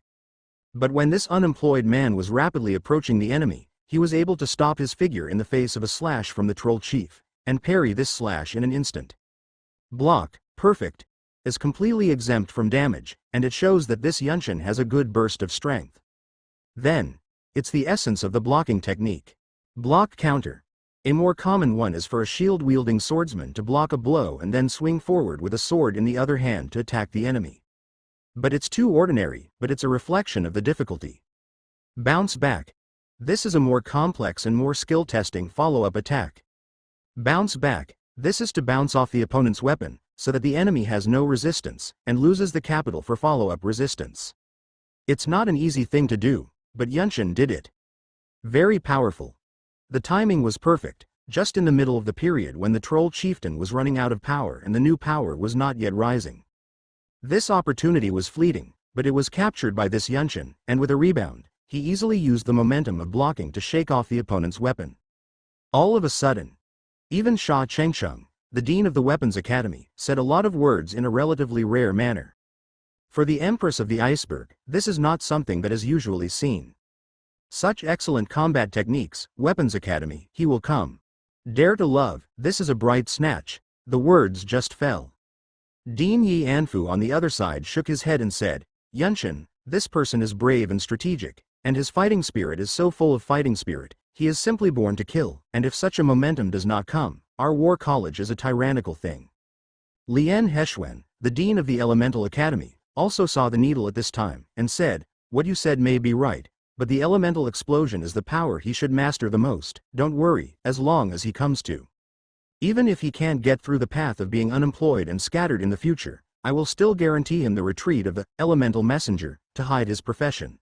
But when this unemployed man was rapidly approaching the enemy, he was able to stop his figure in the face of a slash from the troll chief, and parry this slash in an instant. Block, perfect, is completely exempt from damage, and it shows that this Yunshin has a good burst of strength. Then, It's the essence of the blocking technique. Block counter. A more common one is for a shield-wielding swordsman to block a blow and then swing forward with a sword in the other hand to attack the enemy. But it's too ordinary, but it's a reflection of the difficulty. Bounce back. This is a more complex and more skill-testing follow-up attack. Bounce back. This is to bounce off the opponent's weapon, so that the enemy has no resistance, and loses the capital for follow-up resistance. It's not an easy thing to do, but Yunshin did it. Very powerful. The timing was perfect, just in the middle of the period when the troll chieftain was running out of power and the new power was not yet rising. This opportunity was fleeting, but it was captured by this Yunshin, and with a rebound, he easily used the momentum of blocking to shake off the opponent's weapon. All of a sudden, even Sha Chengsheng, the dean of the Weapons Academy, said a lot of words in a relatively rare manner. For the Empress of the Iceberg, this is not something that is usually seen. Such excellent combat techniques, Weapons Academy, he will come. Dare to love, this is a bright snatch. The words just fell. Dean Yi Anfu on the other side shook his head and said, Yunshin, this person is brave and strategic, and his fighting spirit is so full of fighting spirit, he is simply born to kill, and if such a momentum does not come, our war college is a tyrannical thing. Lien Heshwen, the dean of the Elemental Academy, also saw the needle at this time, and said, what you said may be right, but the elemental explosion is the power he should master the most. Don't worry, as long as he comes to. Even if he can't get through the path of being unemployed and scattered in the future, I will still guarantee him the retreat of the elemental messenger, to hide his profession.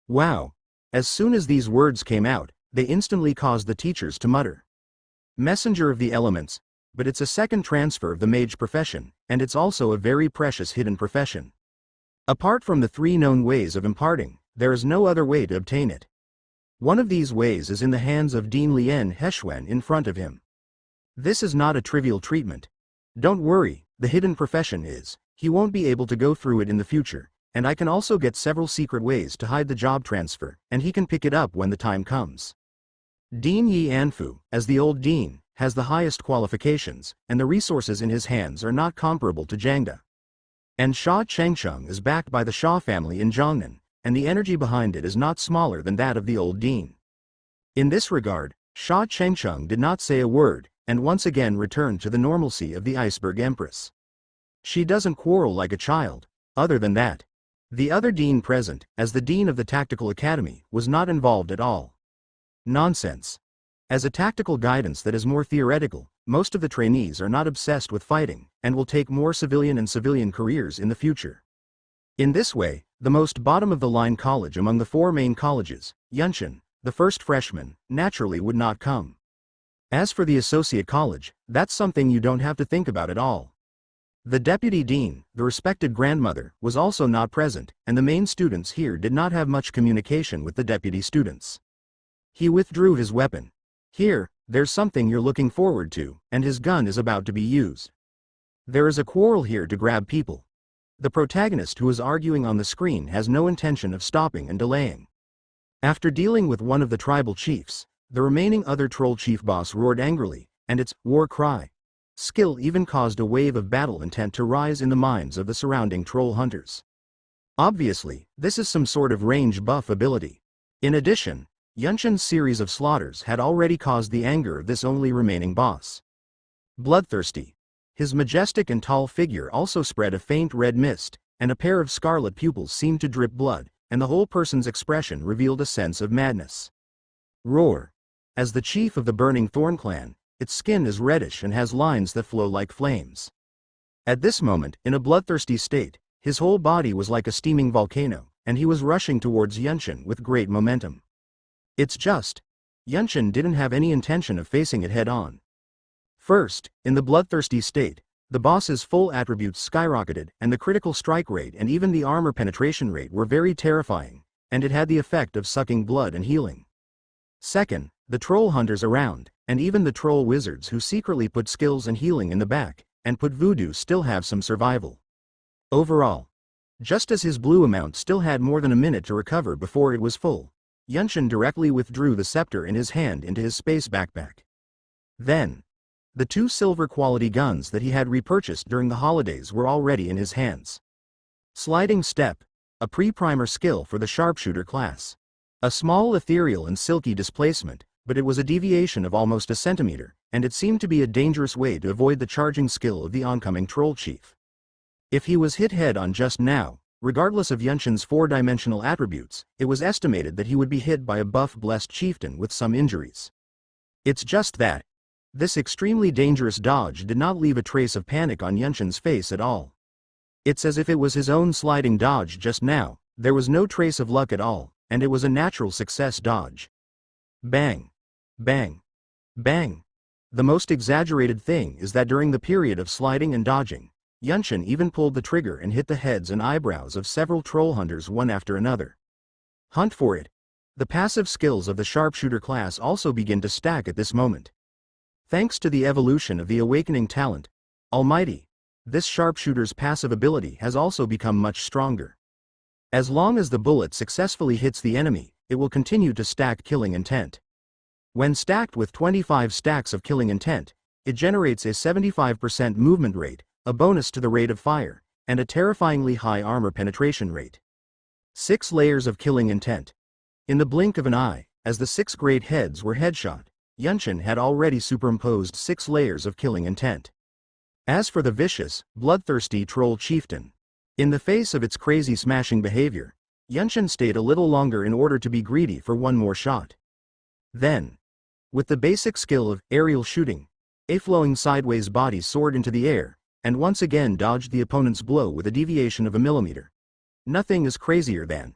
Wow! As soon as these words came out, they instantly caused the teachers to mutter. Messenger of the elements, but it's a second transfer of the mage profession, and it's also a very precious hidden profession. Apart from the 3 known ways of imparting, there is no other way to obtain it. One of these ways is in the hands of Dean Lien Heshwen in front of him. This is not a trivial treatment. Don't worry, the hidden profession is, he won't be able to go through it in the future, and I can also get several secret ways to hide the job transfer, and he can pick it up when the time comes. Dean Yi Anfu, as the old dean, has the highest qualifications, and the resources in his hands are not comparable to Jiangda. And Sha Chengsheng is backed by the Sha family in Jiangnan, and the energy behind it is not smaller than that of the old dean. In this regard, Sha Chengsheng did not say a word, and once again returned to the normalcy of the Iceberg Empress. She doesn't quarrel like a child. Other than that, the other dean present, as the dean of the Tactical Academy, was not involved at all. Nonsense. As a tactical guidance that is more theoretical, most of the trainees are not obsessed with fighting, and will take more civilian and civilian careers in the future. In this way, the most bottom-of-the-line college among the 4 main colleges, Yunshin, the first freshman, naturally would not come. As for the associate college, that's something you don't have to think about at all. The deputy dean, the respected grandmother, was also not present, and the main students here did not have much communication with the deputy students. He withdrew his weapon. Here, there's something you're looking forward to, and his gun is about to be used. There is a quarrel here to grab people. The protagonist who is arguing on the screen has no intention of stopping and delaying. After dealing with one of the tribal chiefs, the remaining other troll chief boss roared angrily, and its war cry skill even caused a wave of battle intent to rise in the minds of the surrounding troll hunters. Obviously, this is some sort of range buff ability. In addition, Yunshin's series of slaughters had already caused the anger of this only remaining boss. Bloodthirsty. His majestic and tall figure also spread a faint red mist, and a pair of scarlet pupils seemed to drip blood, and the whole person's expression revealed a sense of madness. Roar. As the chief of the Burning Thorn clan, its skin is reddish and has lines that flow like flames. At this moment, in a bloodthirsty state, his whole body was like a steaming volcano, and he was rushing towards Yunshin with great momentum. It's just, Yunshin didn't have any intention of facing it head-on. First, in the bloodthirsty state, the boss's full attributes skyrocketed, and the critical strike rate and even the armor penetration rate were very terrifying, and it had the effect of sucking blood and healing. Second, the troll hunters around, and even the troll wizards who secretly put skills and healing in the back, and put voodoo still have some survival. Overall, just as his blue amount still had more than a minute to recover before it was full, Yunshin directly withdrew the scepter in his hand into his space backpack. Then, the 2 silver quality guns that he had repurchased during the holidays were already in his hands. Sliding step, a pre-primer skill for the sharpshooter class. A small ethereal and silky displacement, but it was a deviation of almost a centimeter, and it seemed to be a dangerous way to avoid the charging skill of the oncoming troll chief. If he was hit head-on just now, regardless of Yunshin's four-dimensional attributes, it was estimated that he would be hit by a buff blessed chieftain with some injuries. It's just that this extremely dangerous dodge did not leave a trace of panic on Yunshin's face at all. It's as if it was his own sliding dodge just now. There was no trace of luck at all, and it was a natural success dodge. Bang! Bang! Bang! The most exaggerated thing is that during the period of sliding and dodging, Yunshin even pulled the trigger and hit the heads and eyebrows of several troll hunters one after another. Hunt for it! The passive skills of the sharpshooter class also begin to stack at this moment. Thanks to the evolution of the awakening talent, Almighty, this sharpshooter's passive ability has also become much stronger. As long as the bullet successfully hits the enemy, it will continue to stack killing intent. When stacked with 25 stacks of killing intent, it generates a 75% movement rate, a bonus to the rate of fire, and a terrifyingly high armor penetration rate. 6 layers of killing intent. In the blink of an eye, as the 6 great heads were headshot, Yunshin had already superimposed 6 layers of killing intent. As for the vicious, bloodthirsty troll chieftain, in the face of its crazy smashing behavior, Yunshin stayed a little longer in order to be greedy for one more shot. Then, with the basic skill of aerial shooting, a flowing sideways body soared into the air, and once again dodged the opponent's blow with a deviation of a millimeter. Nothing is crazier than.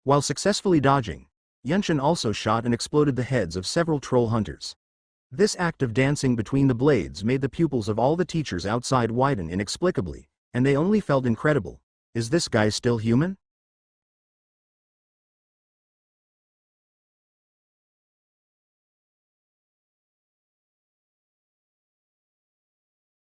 While successfully dodging, Yunshin also shot and exploded the heads of several troll hunters. This act of dancing between the blades made the pupils of all the teachers outside widen inexplicably, and they only felt incredible. Is this guy still human?